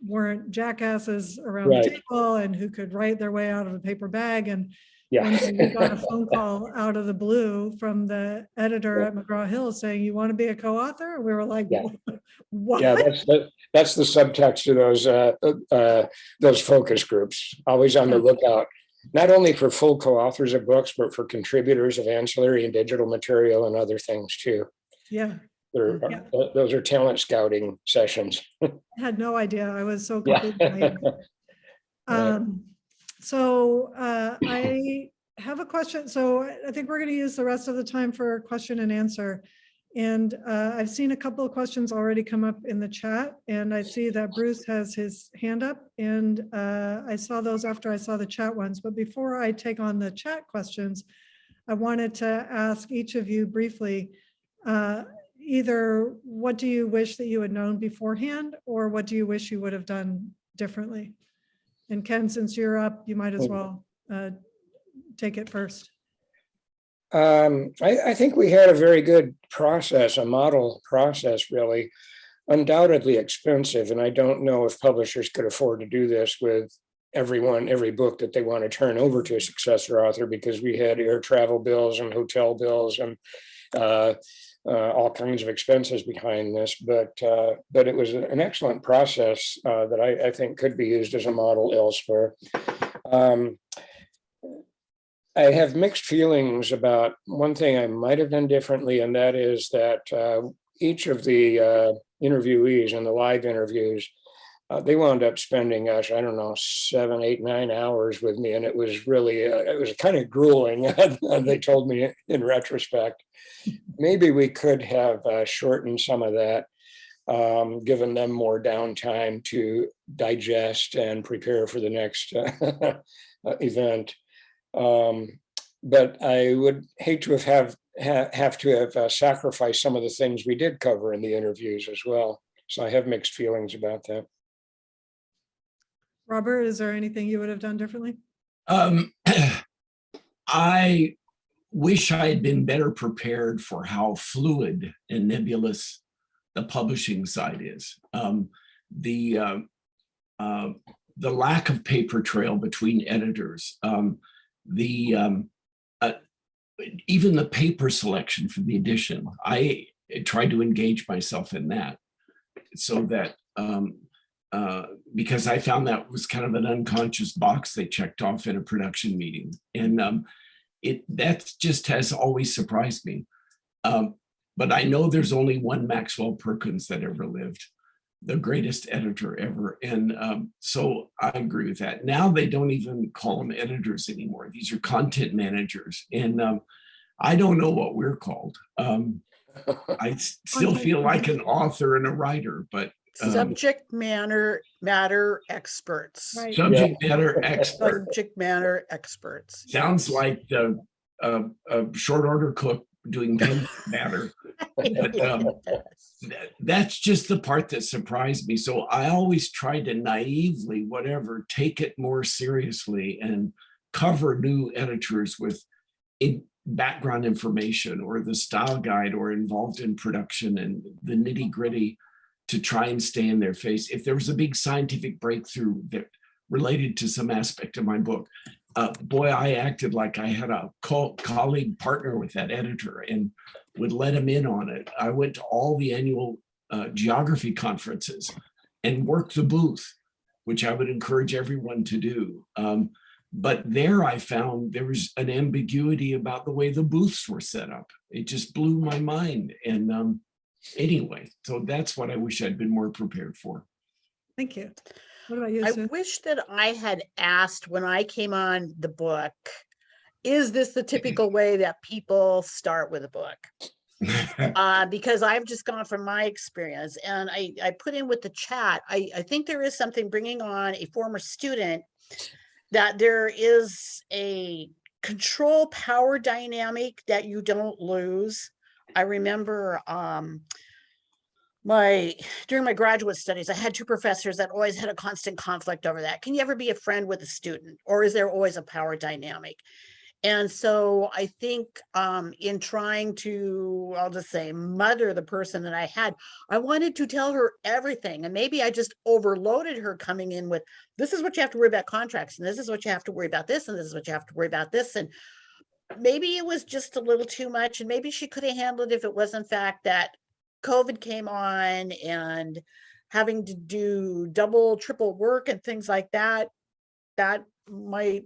weren't jackasses around the table and who could write their way out of a paper bag. And one day we got a phone call out of the blue from the editor at McGraw-Hill saying, "You want to be a co-author?" We were like, "What?" Yeah, that's the subtext of those focus groups. Always on the lookout, not only for full co-authors of books, but for contributors of ancillary and digital material and other things too. Yeah. Those are talent scouting sessions. I had no idea. I was so Yeah. completely naive. Right. I have a question. So I think we're going to use the rest of the time for question and answer. And I've seen a couple of questions already come up in the chat, and I see that Bruce has his hand up, and I saw those after I saw the chat ones. But before I take on the chat questions, I wanted to ask each of you briefly, either what do you wish that you had known beforehand, or what do you wish you would have done differently? And Ken, since you're up, you might as well take it first. I think we had a very good process, a model process, really. Undoubtedly expensive, and I don't know if publishers could afford to do this with every book that they want to turn over to a successor author, because we had air travel bills and hotel bills and all kinds of expenses behind this. But it was an excellent process that I think could be used as a model elsewhere. I have mixed feelings about one thing I might have done differently, and that is that each of the interviewees in the live interviews, they wound up spending, gosh, I don't know, 7, 8, 9 hours with me. And it was really, it was kind of grueling. They told me in retrospect. Maybe we could have shortened some of that, given them more downtime to digest and prepare for the next event. But I would hate to have sacrificed some of the things we did cover in the interviews as well. So I have mixed feelings about that. Robert, is there anything you would have done differently? I wish I had been better prepared for how fluid and nebulous the publishing side is. The lack of paper trail between editors, even the paper selection for the edition. I tried to engage myself in that, so that because I found that was kind of an unconscious box they checked off in a production meeting, and that just has always surprised me. But I know there's only one Maxwell Perkins that ever lived, the greatest editor ever. And so I agree with that. Now they don't even call them editors anymore. These are content managers. And I don't know what we're called. I still feel like an author and a writer, but subject matter experts. Right. subject matter expert. Subject matter experts. Sounds like the short order cook doing pin matter. But that's just the part that surprised me. So I always tried to naively, whatever, take it more seriously and cover new editors with background information or the style guide or involved in production and the nitty gritty to try and stay in their face. If there was a big scientific breakthrough that related to some aspect of my book, boy, I acted like I had a colleague partner with that editor and would let him in on it. I went to all the annual geography conferences and worked the booth, which I would encourage everyone to do. But there I found there was an ambiguity about the way the booths were set up. It just blew my mind. And anyway, so that's what I wish I'd been more prepared for. Thank you. What about you, I Sue? wish that I had asked when I came on the book, is this the typical way that people start with a book? Because I've just gone from my experience, and I put in with the chat, I think there is something bringing on a former student, that there is a control power dynamic that you don't lose. I remember during my graduate studies, I had 2 professors that always had a constant conflict over that. Can you ever be a friend with a student, or is there always a power dynamic? And so I think in trying to, I'll just say, mother the person that I had, I wanted to tell her everything. And maybe I just overloaded her coming in with, this is what you have to worry about contracts, and this is what you have to worry about this, and this is what you have to worry about this. And maybe it was just a little too much, and maybe she could have handled it if it was in fact that COVID came on and having to do double, triple work and things like that. That might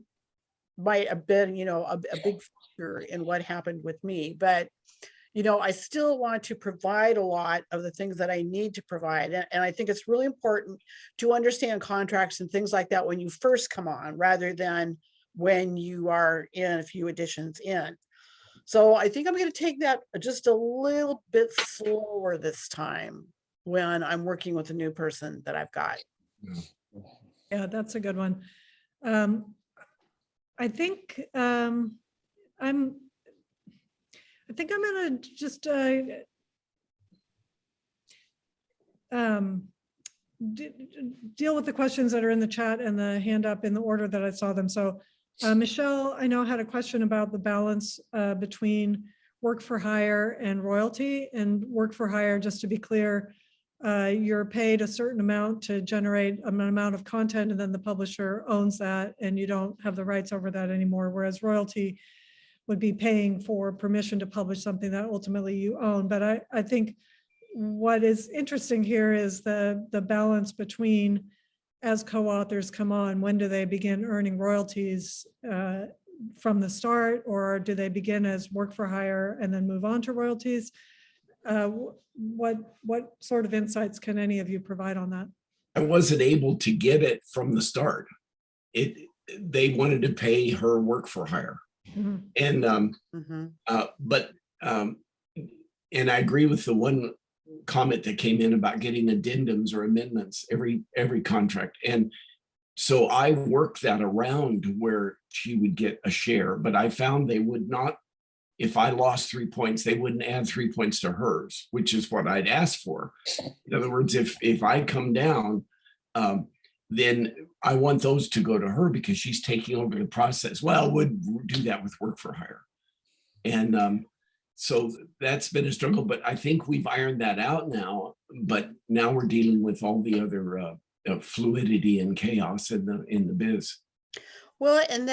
have been, a big factor in what happened with me. But, you know, I still want to provide a lot of the things that I need to provide. And I think it's really important to understand contracts and things like that when you first come on, rather than when you are in a few editions in. So I think I'm going to take that just a little bit slower this time when I'm working with a new person that I've got. Yeah, that's a good one. I think I think I'm gonna just deal with the questions that are in the chat and the hand up in the order that I saw them. So Michelle, I know, had a question about the balance between work for hire and royalty. And work for hire, just to be clear, you're paid a certain amount to generate an amount of content, and then the publisher owns that and you don't have the rights over that anymore. Whereas royalty would be paying for permission to publish something that ultimately you own. But I think what is interesting here is the balance between, as co-authors come on, when do they begin earning royalties from the start, or do they begin as work for hire and then move on to royalties? What sort of insights can any of you provide on that? I wasn't able to get it from the start. They wanted to pay her work for hire. Mhm. And and I agree with the one comment that came in about getting addendums or amendments every contract. And so I worked that around where she would get a share, but I found they would not, if I lost 3 points, they wouldn't add 3 points to hers, which is what I'd asked for. In other words, if I come down, then I want those to go to her because she's taking over the process. Well, would do that with work for hire. And so that's been a struggle, but I think we've ironed that out now. But now we're dealing with all the other fluidity and chaos in the biz. Well, and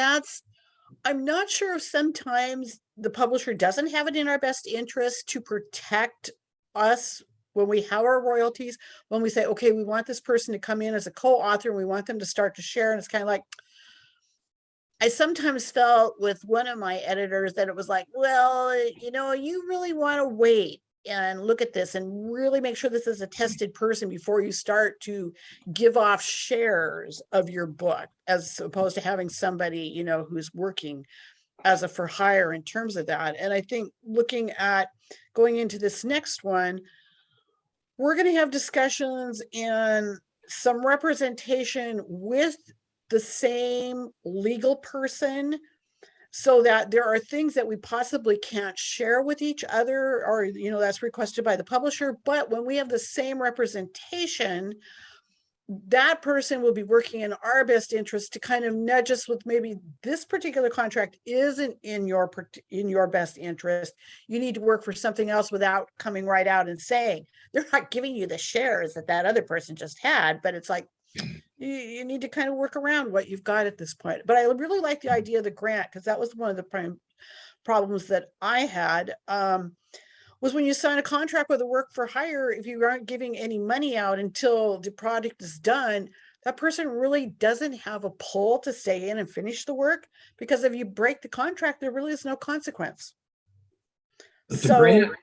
I'm not sure if sometimes the publisher doesn't have it in our best interest to protect us when we have our royalties, when we say, okay, we want this person to come in as a co-author and we want them to start to share. And it's kind of like, I sometimes felt with one of my editors that it was like, well, you know, you really want to wait and look at this and really make sure this is a tested person before you start to give off shares of your book, as opposed to having somebody, you know, who's working as a for hire in terms of that. And I think looking at going into this next one, we're going to have discussions and some representation with the same legal person, so that there are things that we possibly can't share with each other, or, you know, that's requested by the publisher. But when we have the same representation, that person will be working in our best interest to kind of nudge us with, maybe this particular contract isn't in your best interest. You need to work for something else, without coming right out and saying they're not giving you the shares that other person just had. But it's like, you need to kind of work around what you've got at this point. But I really like the idea of the grant, because that was one of the prime problems that I had, was when you sign a contract with a work for hire, if you aren't giving any money out until the product is done, that person really doesn't have a pull to stay in and finish the work, because if you break the contract, there really is no consequence. But the So grant,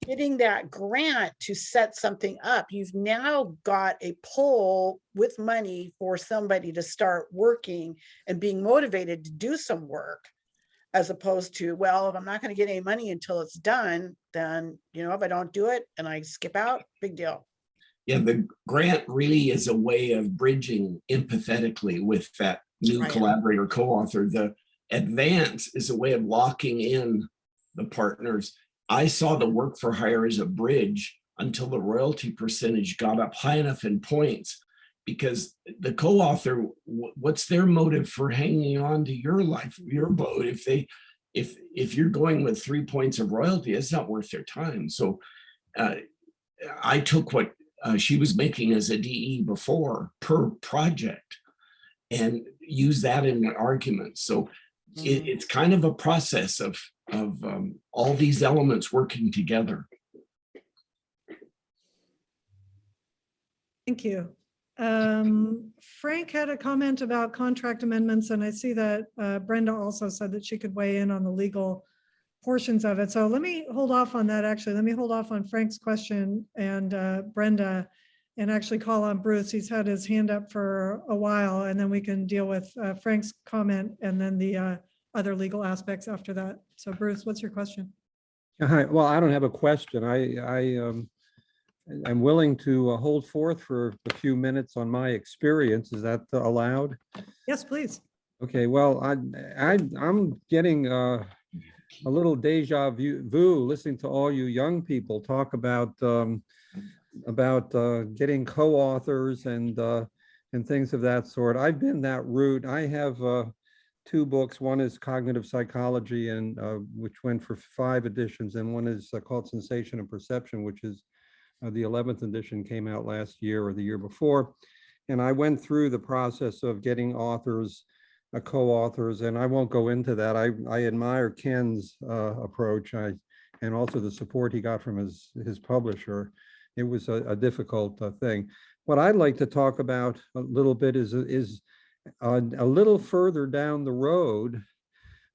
getting that grant to set something up, you've now got a pull with money for somebody to start working and being motivated to do some work, as opposed to, well, if I'm not going to get any money until it's done, then, you know, if I don't do it and I skip out, big deal. yeah, the grant really is a way of bridging empathetically with that new Right. collaborator, co-author. The advance is a way of locking in the partners. I saw the work for hire as a bridge until the royalty percentage got up high enough in points, because the co-author, what's their motive for hanging on to your life, your boat? If you're going with 3 points of royalty, it's not worth their time. So I took what she was making as a DE before per project and use that in my argument. So it's kind of a process of all these elements working together. Thank you. Frank had a comment about contract amendments, and I see that Brenda also said that she could weigh in on the legal portions of it. So let me hold off on that, actually. Let me hold off on Frank's question and Brenda, and actually call on Bruce. He's had his hand up for a while, and then we can deal with Frank's comment and then the other legal aspects after that. So Bruce, what's your question? Hi. Well, I don't have a question. I'm willing to hold forth for a few minutes on my experience. Is that allowed? Yes, please. Okay. Well, I'm getting a little deja vu listening to all you young people talk about getting co-authors and things of that sort. I've been that route. I have two books. One is Cognitive Psychology, and which went for 5 editions, and one is called Sensation and Perception, which is the 11th edition, came out last year or the year before. And I went through the process of getting authors, co-authors, and I won't go into that. I admire Ken's approach, and also the support he got from his publisher. It was a difficult thing. What I'd like to talk about a little bit is a little further down the road,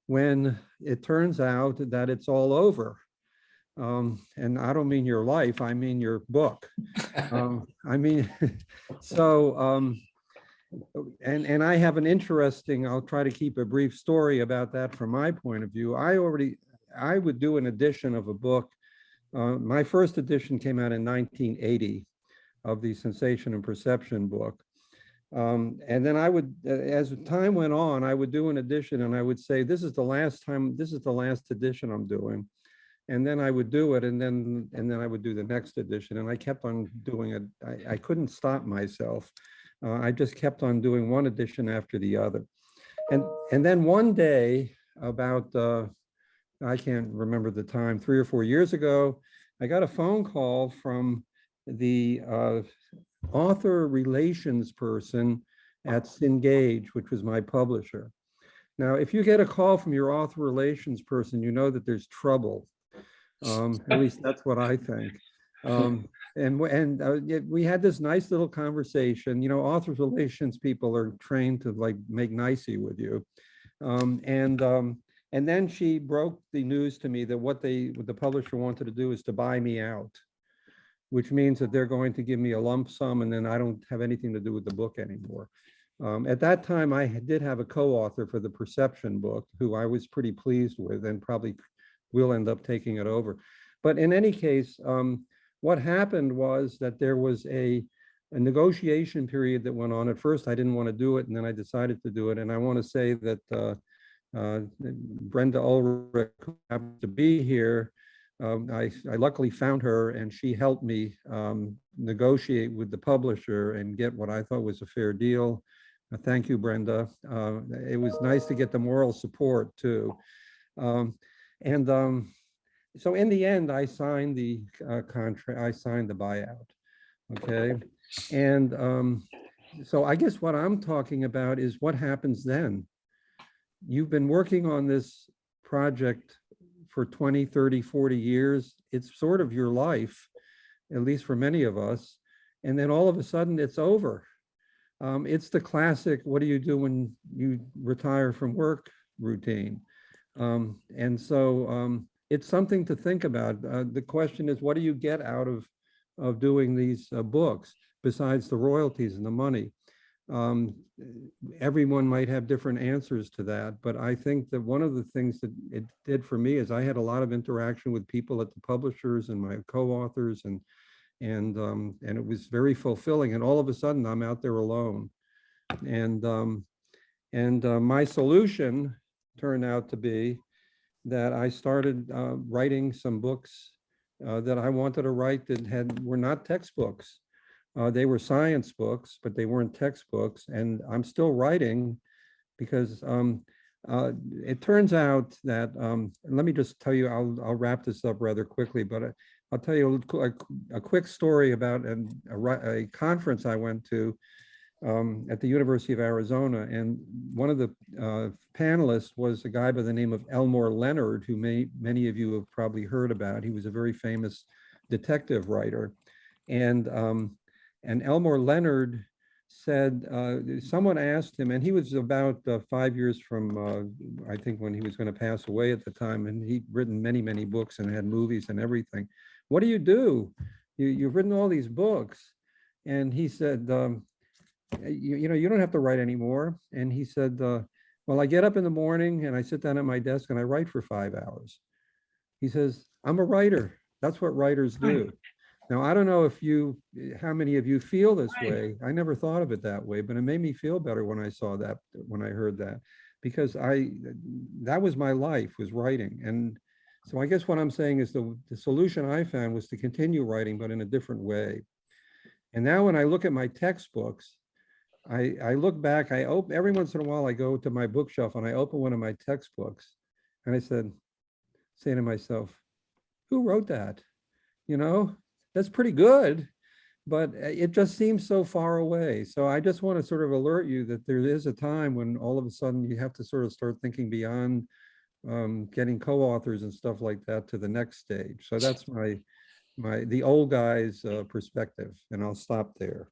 when it turns out that it's all over. And I don't mean your life, I mean your book. I mean, so, and I have an interesting, I'll try to keep a brief story about that from my point of view. I would do an edition of a book. My first edition came out in 1980 of the Sensation and Perception book. And then I would, as time went on, I would do an edition and I would say, this is the last edition I'm doing. And then I would do it, and then I would do the next edition, and I kept on doing it. I couldn't stop myself. I just kept on doing one edition after the other. And then one day, about I can't remember the time, 3 or 4 years ago, I got a phone call from the author relations person at Cengage, which was my publisher. Now, if you get a call from your author relations person, you know that there's trouble. At least that's what I think. We had this nice little conversation. You know, authors relations people are trained to like make nicey with you. And then she broke the news to me that what the publisher wanted to do is to buy me out, which means that they're going to give me a lump sum, and then I don't have anything to do with the book anymore. At that time, I did have a co-author for the Perception book, who I was pretty pleased with, and probably will end up taking it over. But in any case, what happened was that there was a negotiation period that went on. At first, I didn't want to do it, and then I decided to do it. And I want to say that Brenda Ulrich, who happens to be here, I luckily found her, and she helped me negotiate with the publisher and get what I thought was a fair deal. Thank you, Brenda. It was nice to get the moral support too. So in the end, I signed the contract. I signed the buyout. Okay, and so I guess what I'm talking about is what happens then. You've been working on this project for 20, 30, 40 years. It's sort of your life, at least for many of us. And then all of a sudden it's over. It's the classic, what do you do when you retire from work routine? And so it's something to think about. The question is, what do you get out of doing these books besides the royalties and the money? Everyone might have different answers to that, but I think that one of the things that it did for me is I had a lot of interaction with people at the publishers and my co-authors, and it was very fulfilling. And all of a sudden, I'm out there alone. And my solution turned out to be that I started writing some books that I wanted to write that were not textbooks. They were science books, but they weren't textbooks. And I'm still writing because it turns out that, let me just tell you, I'll wrap this up rather quickly, but I'll tell you a quick story about a conference I went to at the University of Arizona. And one of the panelists was a guy by the name of Elmore Leonard, who many of you have probably heard about. He was a very famous detective writer. And Elmore Leonard said, someone asked him, and he was about 5 years from, I think, when he was going to pass away at the time, and he'd written many, many books and had movies and everything. What do you do? You've written all these books. And he said, you know, you don't have to write anymore. And he said, well, I get up in the morning and I sit down at my desk and I write for 5 hours. He says, I'm a writer. That's what writers do. Now, I don't know if how many of you feel this way. I never thought of it that way, but it made me feel better when I saw that, when I heard that, because that was my life, was writing. And so I guess what I'm saying is the solution I found was to continue writing, but in a different way. And now when I look at my textbooks, I look back, every once in a while I go to my bookshelf and I open one of my textbooks and I say to myself, who wrote that? You know, that's pretty good, but it just seems so far away. So I just want to sort of alert you that there is a time when all of a sudden you have to sort of start thinking beyond getting co-authors and stuff like that to the next stage. So that's the old guy's perspective, and I'll stop there.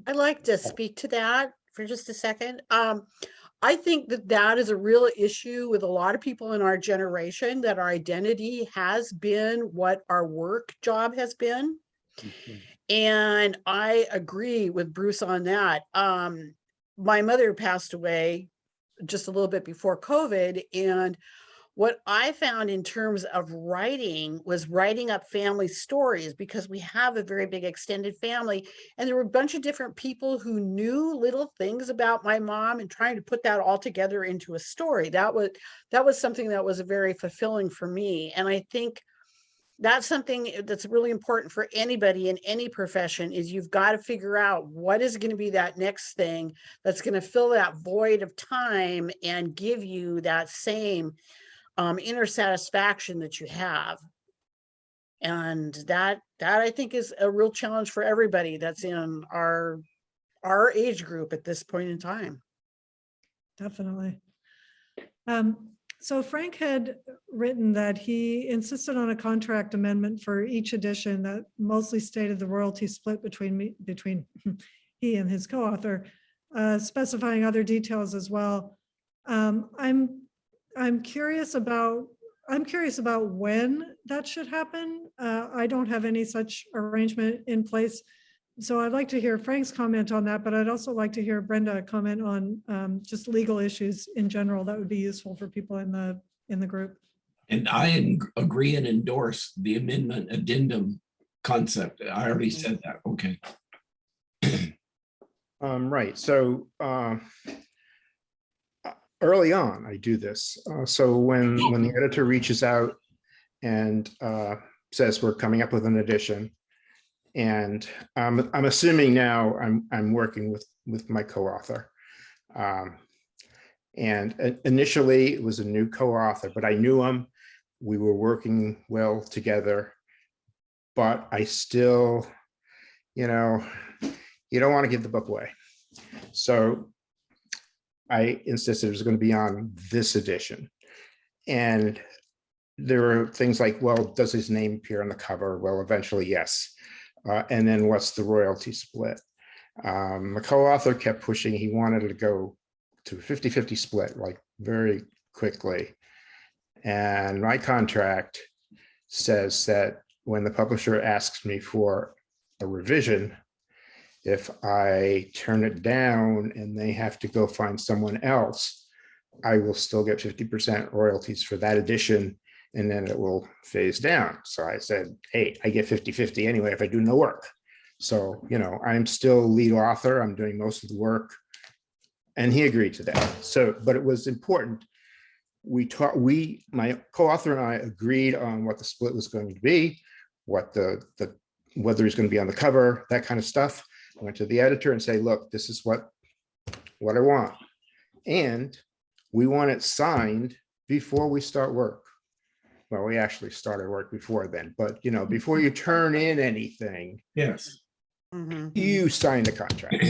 I'd like to speak to that for just a second. I think that is a real issue with a lot of people in our generation, that our identity has been what our work job has been. And I agree with Bruce on that. My mother passed away just a little bit before COVID, and what I found in terms of writing was writing up family stories, because we have a very big extended family. And there were a bunch of different people who knew little things about my mom, and trying to put that all together into a story. That was something that was very fulfilling for me. And I think that's something that's really important for anybody in any profession, is you've got to figure out what is going to be that next thing that's going to fill that void of time and give you that same inner satisfaction that you have. And that I think is a real challenge for everybody that's in our age group at this point in time. Definitely. So Frank had written that he insisted on a contract amendment for each edition that mostly stated the royalty split between he and his co-author, specifying other details as well. I'm curious about when that should happen. I don't have any such arrangement in place. So I'd like to hear Frank's comment on that, but I'd also like to hear Brenda comment on just legal issues in general. That would be useful for people in the group. And I agree and endorse the amendment addendum concept. I already said that. Okay. Right. So early on, I do this. So when the editor reaches out and says we're coming up with an edition, and I'm assuming now I'm working with my co-author. And initially it was a new co-author, but I knew him. We were working well together, but I still, you know, you don't want to give the book away. So I insisted it was going to be on this edition. And there were things like, well, does his name appear on the cover? Well, eventually, yes. And then what's the royalty split? The co-author kept pushing. He wanted to go to a 50-50 split, like very quickly. And my contract says that when the publisher asks me for a revision, if I turn it down and they have to go find someone else, I will still get 50% royalties for that edition, and then it will phase down. So I said, hey, I get 50-50 anyway if I do no work. So, you know, I'm still lead author. I'm doing most of the work. And he agreed to that. So, but it was important. My co-author and I agreed on what the split was going to be, what whether he's going to be on the cover, that kind of stuff. I went to the editor and say, look, this is what I want. And we want it signed before we start work. Well, we actually started work before then, but you know, before you turn in anything, Yes. You sign the contract.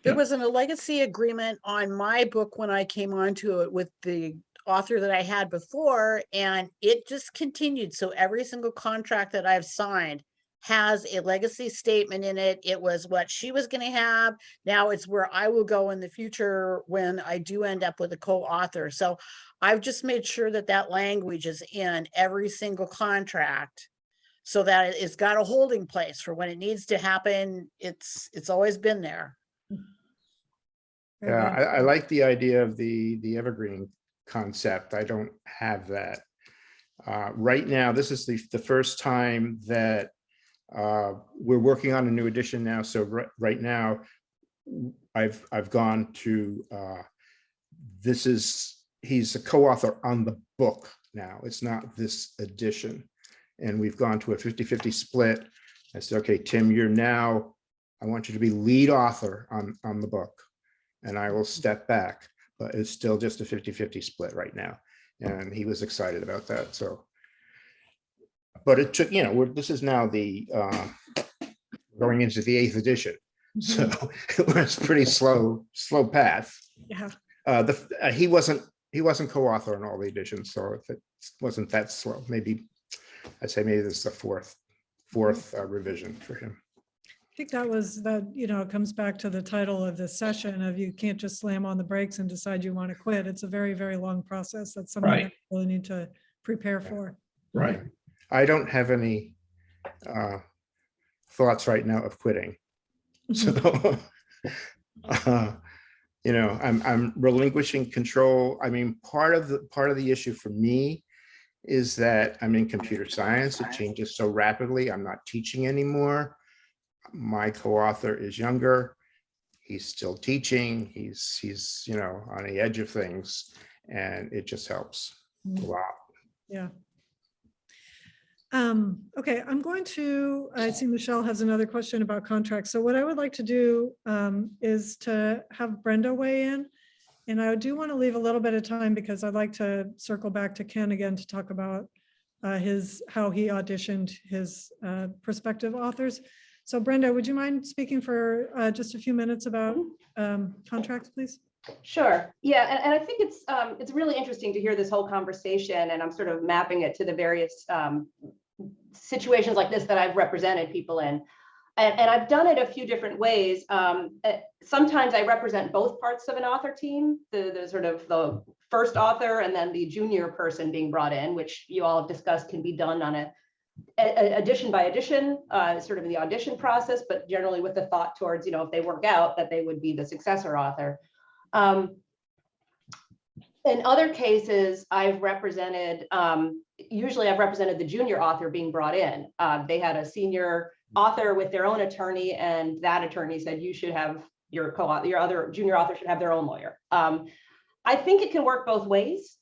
There was a legacy agreement on my book when I came onto it with the author that I had before, and it just continued. So every single contract that I've signed has a legacy statement in it. It was what she was going to have. Now it's where I will go in the future when I do end up with a co-author. So I've just made sure that that language is in every single contract so that it's got a holding place for when it needs to happen. It's always been there. Very Yeah, good. I like the idea of the evergreen concept. I don't have that. Right now, this is the first time that we're working on a new edition now. So right now, I've gone to he's a co-author on the book now. It's not this edition. And we've gone to a 50-50 split. I said, okay, Tim, I want you to be lead author on the book, and I will step back, but it's still just a 50-50 split right now. And he was excited about that. So, but it took, this is now going into the 8th edition. So it was pretty slow path. Yeah. He wasn't co-author on all the editions, so if it wasn't that slow, I'd say maybe this is the fourth revision for him. I think it comes back to the title of this session of you can't just slam on the brakes and decide you want to quit. It's a very, very long process. That's something that you really need to prepare for. Right. I don't have any thoughts right now of quitting. So, I'm relinquishing control. I mean, part of the issue for me is that I'm in computer science. It changes so rapidly. I'm not teaching anymore. My co-author is younger. He's still teaching. He's on the edge of things, and it just helps a lot. Yeah. Okay, I see Michelle has another question about contracts. So what I would like to do is to have Brenda weigh in. And I do want to leave a little bit of time because I'd like to circle back to Ken again to talk about how he auditioned his prospective authors. So Brenda, would you mind speaking for just a few minutes about contracts, please? Sure. Yeah, and I think it's really interesting to hear this whole conversation, and I'm sort of mapping it to the various situations like this that I've represented people in. And I've done it a few different ways. Sometimes I represent both parts of an author team, the sort of the first author and then the junior person being brought in, which you all have discussed can be done on a edition by edition, sort of in the audition process, but generally with the thought towards, if they work out, that they would be the successor author. In other cases, usually I've represented the junior author being brought in. They had a senior author with their own attorney, and that attorney said, you should have your other junior author should have their own lawyer. I think it can work both ways.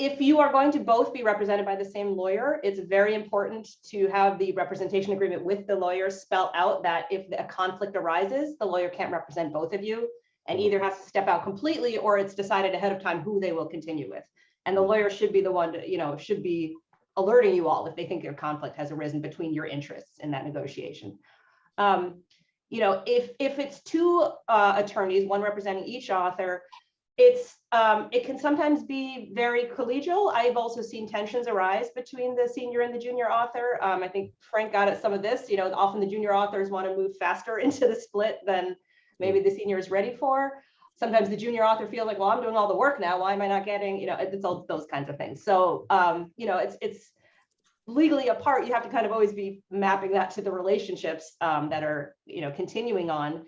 If you are going to both be represented by the same lawyer, it's very important to have the representation agreement with the lawyer spell out that if a conflict arises, the lawyer can't represent both of you and either has to step out completely, or it's decided ahead of time who they will continue with. And the lawyer should be the one to, should be alerting you all if they think a conflict has arisen between your interests in that negotiation. If it's two attorneys, one representing each author, it can sometimes be very collegial. I've also seen tensions arise between the senior and the junior author. I think Frank got at some of this. Often the junior authors want to move faster into the split than maybe the senior is ready for. Sometimes the junior author feels like, well, I'm doing all the work now. Why am I not getting, it's all those kinds of things. So, it's legally apart. You have to kind of always be mapping that to the relationships that are, continuing on.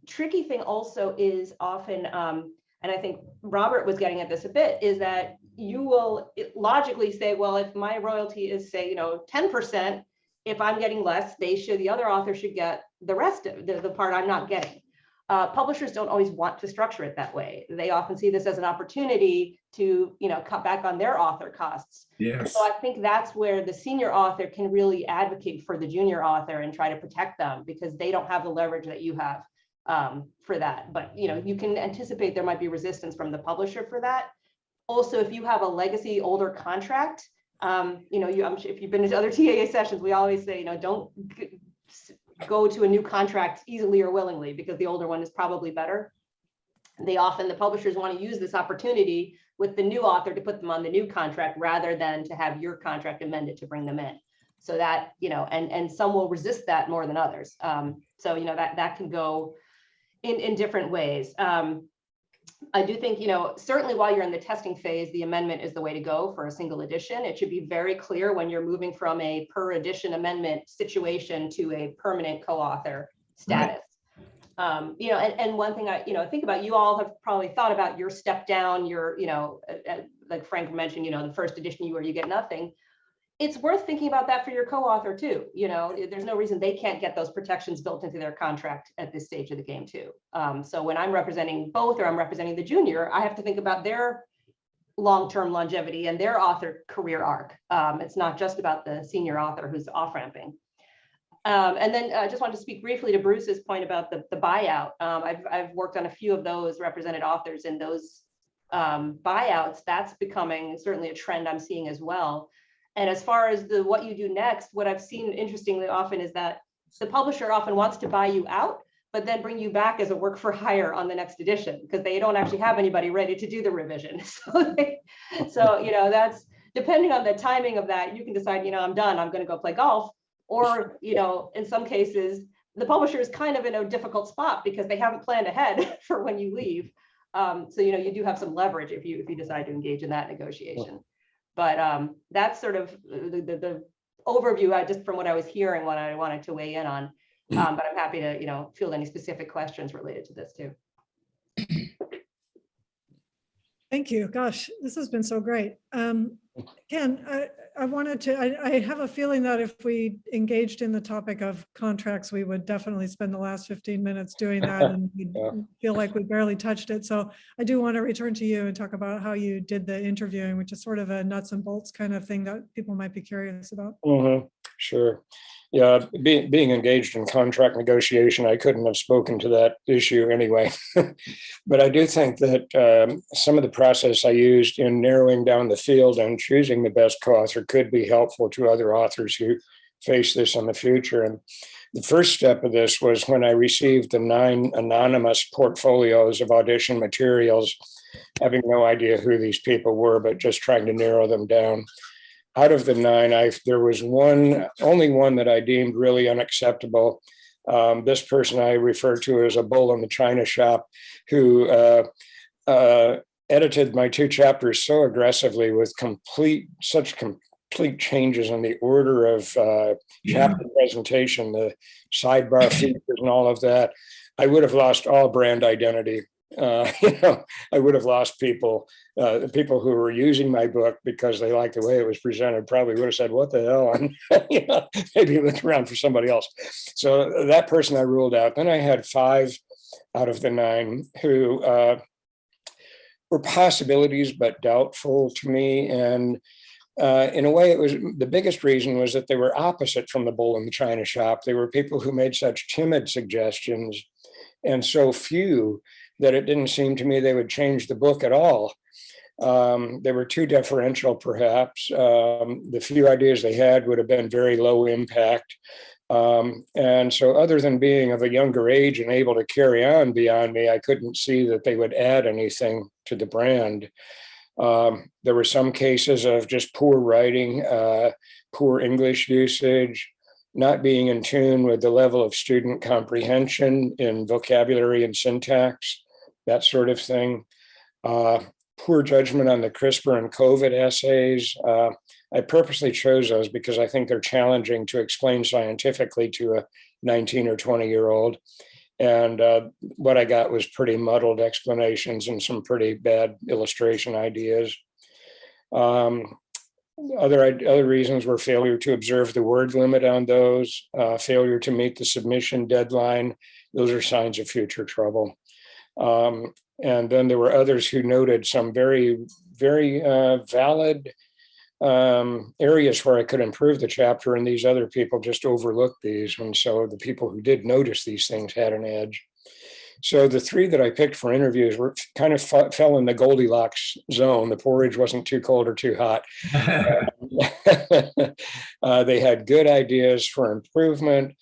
Tricky thing also is often, and I think Robert was getting at this a bit, is that you will logically say, well, if my royalty is, say, 10%, if I'm getting less, the other author should get the rest of the part I'm not getting. Publishers don't always want to structure it that way. They often see this as an opportunity to, cut back on their author costs. Yes. So I think that's where the senior author can really advocate for the junior author and try to protect them, because they don't have the leverage that you have for that. But, you can anticipate there might be resistance from the publisher for that. Also, if you have a legacy older contract, if you've been to other TAA sessions, we always say, don't go to a new contract easily or willingly, because the older one is probably better. The publishers want to use this opportunity with the new author to put them on the new contract rather than to have your contract amended to bring them in. So that, and some will resist that more than others. So, that can go in different ways. I do think, certainly while you're in the testing phase, the amendment is the way to go for a single edition. It should be very clear when you're moving from a per edition amendment situation to a permanent co-author status. Right. And one thing I, think about, you all have probably thought about your step down, your, like Frank mentioned, the first edition where you get nothing. It's worth thinking about that for your co-author too. There's no reason they can't get those protections built into their contract at this stage of the game too. So when I'm representing both, or I'm representing the junior, I have to think about their long-term longevity and their author career arc. It's not just about the senior author who's off-ramping. And then I just wanted to speak briefly to Bruce's point about the buyout. I've worked on a few of those represented authors, and those buyouts, that's becoming certainly a trend I'm seeing as well. And as far as what you do next, what I've seen interestingly often is that the publisher often wants to buy you out, but then bring you back as a work for hire on the next edition, because they don't actually have anybody ready to do the revision. So that's depending on the timing of that, you can decide, I'm done, I'm going to go play golf. Or, in some cases, the publisher is kind of in a difficult spot because they haven't planned ahead for when you leave. So, you do have some leverage if you decide to engage in that negotiation. But that's sort of the overview, just from what I was hearing, what I wanted to weigh in on. But I'm happy to, field any specific questions related to this too. Thank you. Gosh, this has been so great. Ken, I wanted to, I have a feeling that if we engaged in the topic of contracts, we would definitely spend the last 15 minutes doing that, and we'd feel like we barely touched it. So I do want to return to you and talk about how you did the interviewing, which is sort of a nuts and bolts kind of thing that people might be curious about. Sure. Yeah, being engaged in contract negotiation, I couldn't have spoken to that issue anyway. But I do think that some of the process I used in narrowing down the field and choosing the best co-author could be helpful to other authors who face this in the future. And the first step of this was when I received the 9 anonymous portfolios of audition materials, having no idea who these people were, but just trying to narrow them down. Out of the 9, there was only one that I deemed really unacceptable. This person I refer to as a bull in the china shop, who edited my 2 chapters so aggressively with such complete changes in the order of chapter presentation, the sidebar features and all of that. I would have lost all brand identity. I would have lost people. The people who were using my book because they liked the way it was presented probably would have said, "What the hell?" And maybe looked around for somebody else. So that person I ruled out. Then I had 5 out of the 9 who were possibilities but doubtful to me. And in a way, it was the biggest reason was that they were opposite from the bull in the china shop. They were people who made such timid suggestions and so few that it didn't seem to me they would change the book at all. They were too deferential, perhaps. The few ideas they had would have been very low impact. And so other than being of a younger age and able to carry on beyond me, I couldn't see that they would add anything to the brand. There were some cases of just poor writing, poor English usage, not being in tune with the level of student comprehension in vocabulary and syntax, that sort of thing. Poor judgment on the CRISPR and COVID essays. I purposely chose those because I think they're challenging to explain scientifically to a 19 or 20-year-old. And what I got was pretty muddled explanations and some pretty bad illustration ideas. Other reasons were failure to observe the word limit on those, failure to meet the submission deadline. Those are signs of future trouble. And then there were others who noted some very, very valid areas where I could improve the chapter, and these other people just overlooked these. And so the people who did notice these things had an edge. So the 3 that I picked for interviews were kind of fell in the Goldilocks zone. The porridge wasn't too cold or too hot. They had good ideas for improvement.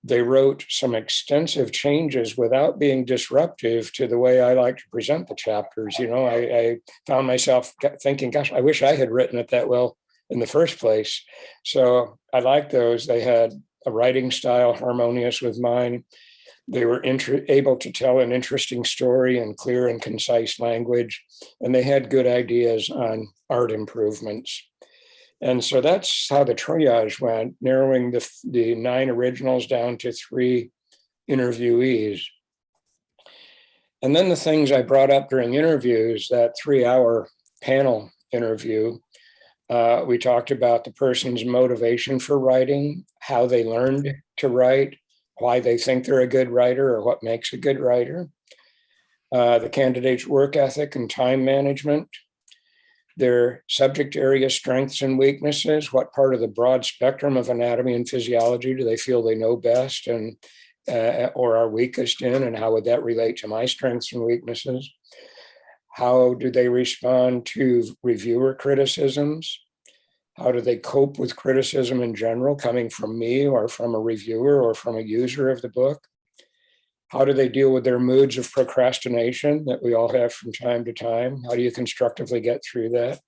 They wrote some extensive changes without being disruptive to the way I like to present the chapters. I found myself thinking, gosh, I wish I had written it that well in the first place. So I like those. They had a writing style harmonious with mine. They were able to tell an interesting story in clear and concise language, and they had good ideas on art improvements. And so that's how the triage went, narrowing the 9 originals down to 3 interviewees. And then the things I brought up during interviews, that 3-hour panel interview, we talked about the person's motivation for writing, how they learned to write, why they think they're a good writer or what makes a good writer, the candidate's work ethic and time management, their subject area strengths and weaknesses, what part of the broad spectrum of anatomy and physiology do they feel they know best and or are weakest in, and how would that relate to my strengths and weaknesses? How do they respond to reviewer criticisms? How do they cope with criticism in general, coming from me or from a reviewer or from a user of the book? How do they deal with their moods of procrastination that we all have from time to time? How do you constructively get through that?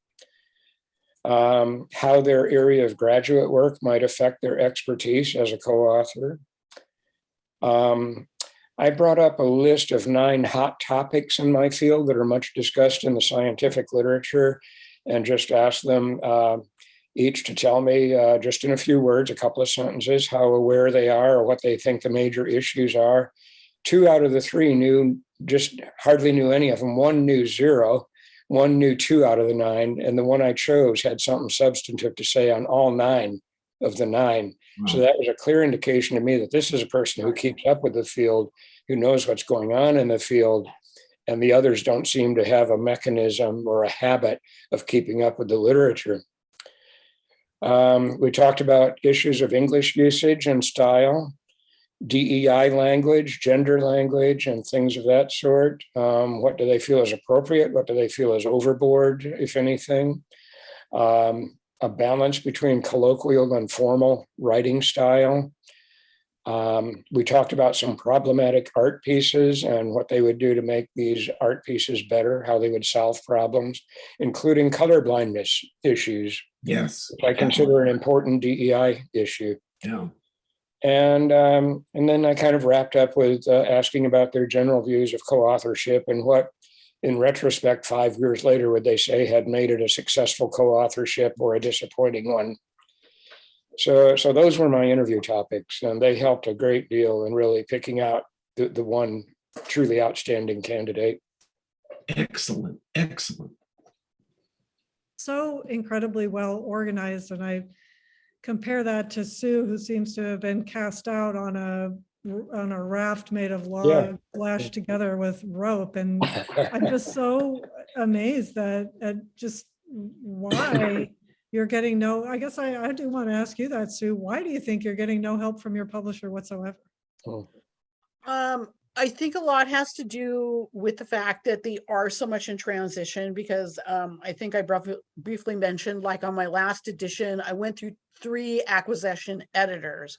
How their area of graduate work might affect their expertise as a co-author. I brought up a list of 9 hot topics in my field that are much discussed in the scientific literature, and just asked them each to tell me just in a few words, a couple of sentences, how aware they are or what they think the major issues are. 2 out of the 3 just hardly knew any of them. 1 knew 0, 1 knew 2 out of the 9, and the one I chose had something substantive to say on all 9 of the 9. Wow. So that was a clear indication to me that this is a person who keeps up with the field, who knows what's going on in the field, and the others don't seem to have a mechanism or a habit of keeping up with the literature. We talked about issues of English usage and style, DEI language, gender language, and things of that sort. What do they feel is appropriate? What do they feel is overboard, if anything? A balance between colloquial and formal writing style. We talked about some problematic art pieces and what they would do to make these art pieces better, how they would solve problems, including colorblindness issues. Yes. Which I consider an important DEI issue. Yeah. And then I kind of wrapped up with asking about their general views of co-authorship and what, in retrospect, 5 years later, would they say had made it a successful co-authorship or a disappointing one. So those were my interview topics, and they helped a great deal in really picking out the one truly outstanding candidate. Excellent. Excellent. So incredibly well organized, and I compare that to Sue, who seems to have been cast out on a raft made of log, lashed together with rope, and I'm just so amazed that at just why you're getting no. I guess I do want to ask you that, Sue. Why do you think you're getting no help from your publisher whatsoever? I think a lot has to do with the fact that they are so much in transition, because I think I briefly mentioned, like on my last edition, I went through 3 acquisition editors.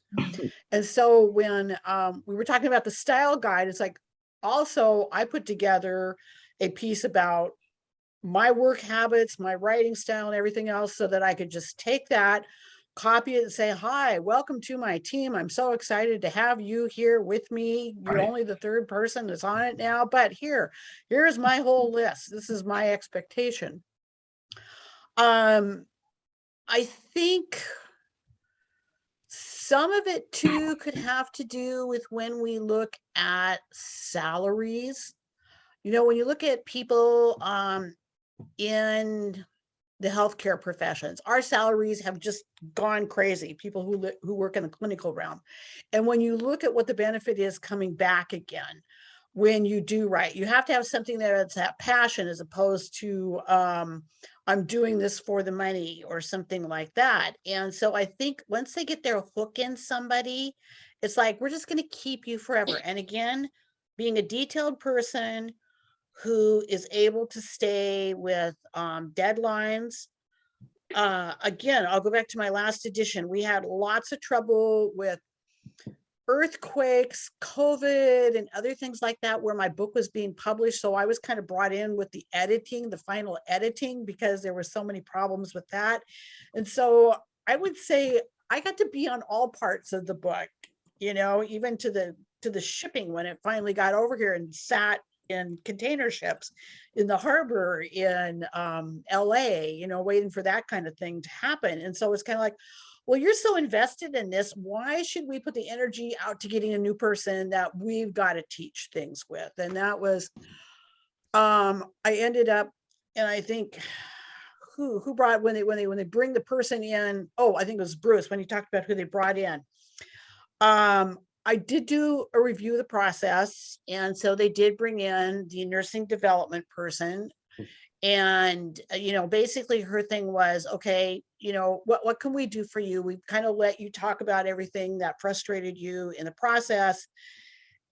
And so when we were talking about the style guide, it's like, also I put together a piece about my work habits, my writing style, and everything else, so that I could just take that, copy it, and say, hi, welcome to my team. I'm so excited to have you here with me. You're Right. only the 3rd person that's on it now, but here's my whole list. This is my expectation. I think some of it too could have to do with when we look at salaries. You know, when you look at people in the healthcare professions, our salaries have just gone crazy, people who work in the clinical realm. And when you look at what the benefit is coming back again, when you do write, you have to have something that's that passion, as opposed to I'm doing this for the money or something like that. And so I think once they get their hook in somebody, it's like, we're just going to keep you forever. And again, being a detailed person who is able to stay with deadlines. Again, I'll go back to my last edition. We had lots of trouble with earthquakes, COVID, and other things like that, where my book was being published. So I was kind of brought in with the editing, the final editing, because there were so many problems with that. And so I would say I got to be on all parts of the book, you know, even to the shipping when it finally got over here and sat in container ships in the harbor in LA, you know, waiting for that kind of thing to happen. And so it's kind of like, well, you're so invested in this. Why should we put the energy out to getting a new person that we've got to teach things with? And that was, I ended up, and I think who brought, when they bring the person in, oh, I think it was Bruce, when he talked about who they brought in. I did do a review of the process. And so they did bring in the nursing development person. And, you know, basically her thing was, okay, you know, what can we do for you? We kind of let you talk about everything that frustrated you in the process.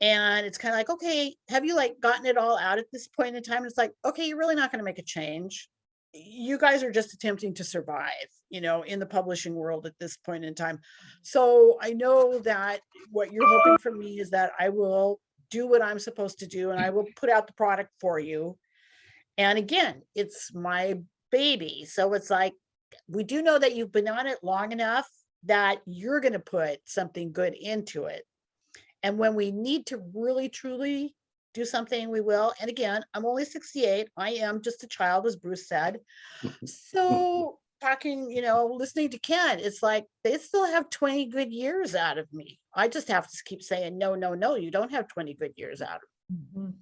And it's kind of like, okay, have you like gotten it all out at this point in time? And it's like, okay, you're really not going to make a change. You guys are just attempting to survive, you know, in the publishing world at this point in time. So I know that what you're hoping for me is that I will do what I'm supposed to do and I will put out the product for you. And again, it's my baby. So it's like, we do know that you've been on it long enough that you're going to put something good into it. And when we need to really, truly do something, we will. And again, I'm only 68. I am just a child, as Bruce said. So talking, you know, listening to Ken, it's like, they still have 20 good years out of me. I just have to keep saying, no, no, no, you don't have 20 good years out of me.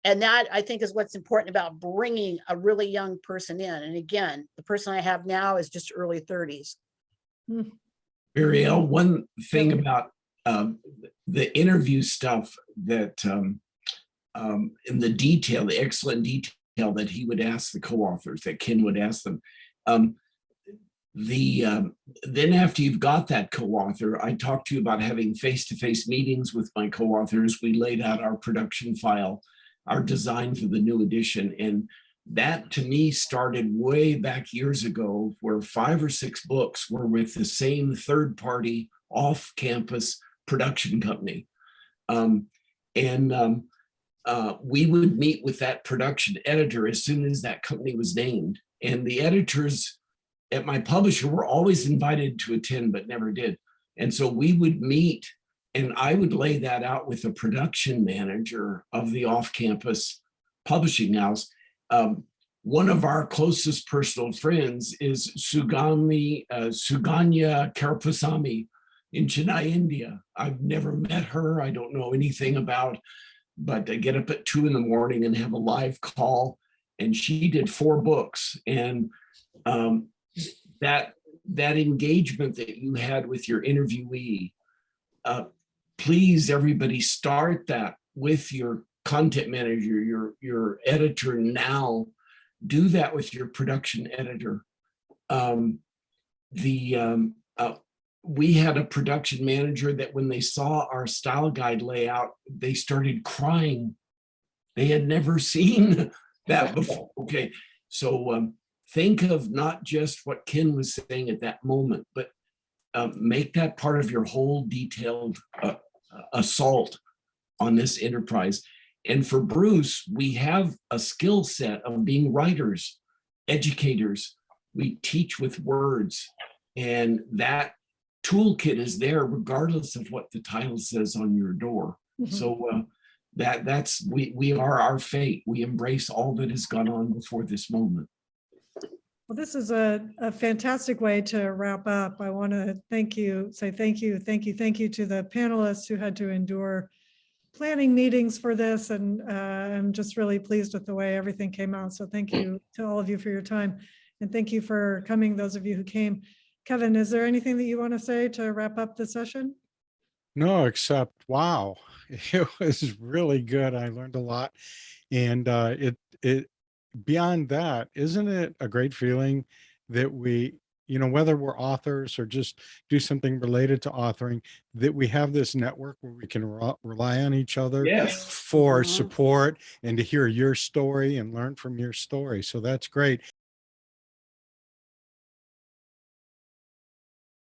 And that, I think, is what's important about bringing a really young person in. And again, the person I have now is just early 30s. Ariel, one thing about the interview stuff that in the detail, the excellent detail that he would ask the co-authors, that Ken would ask them. Then after you've got that co-author, I talked to you about having face-to-face meetings with my co-authors. We laid out our production file, our design for the new edition. And that to me started way back years ago, where 5 or 6 books were with the same third-party off-campus production company. We would meet with that production editor as soon as that company was named. And the editors at my publisher were always invited to attend, but never did. And so we would meet, and I would lay that out with the production manager of the off-campus publishing house. One of our closest personal friends is Suganya Karpasamy in Chennai, India. I've never met her. I don't know anything about, but I get up at 2 a.m. and have a live call. And she did 4 books. And that engagement that you had with your interviewee, please, everybody, start that with your content manager, your editor now. Do that with your production editor. We had a production manager that when they saw our style guide layout, they started crying. They had never seen that before. Okay, so think of not just what Ken was saying at that moment, but make that part of your whole detailed assault on this enterprise. And for Bruce, we have a skill set of being writers, educators. We teach with words, and that toolkit is there regardless of what the title says on your door. So that's we are our fate. We embrace all that has gone on before this moment. Well, this is a fantastic way to wrap up. I want to say thank you to the panelists who had to endure planning meetings for this, and I'm just really pleased with the way everything came out. So thank you to all of you for your time, and thank you for coming, those of you who came. Kevin, is there anything that you want to say to wrap up the session? No, except, wow, it was really good. I learned a lot. And it beyond that, isn't it a great feeling that we, you know, whether we're authors or just do something related to authoring, that we have this network where we can rely on each other Yes. for support and to hear your story and learn from your story. So that's great.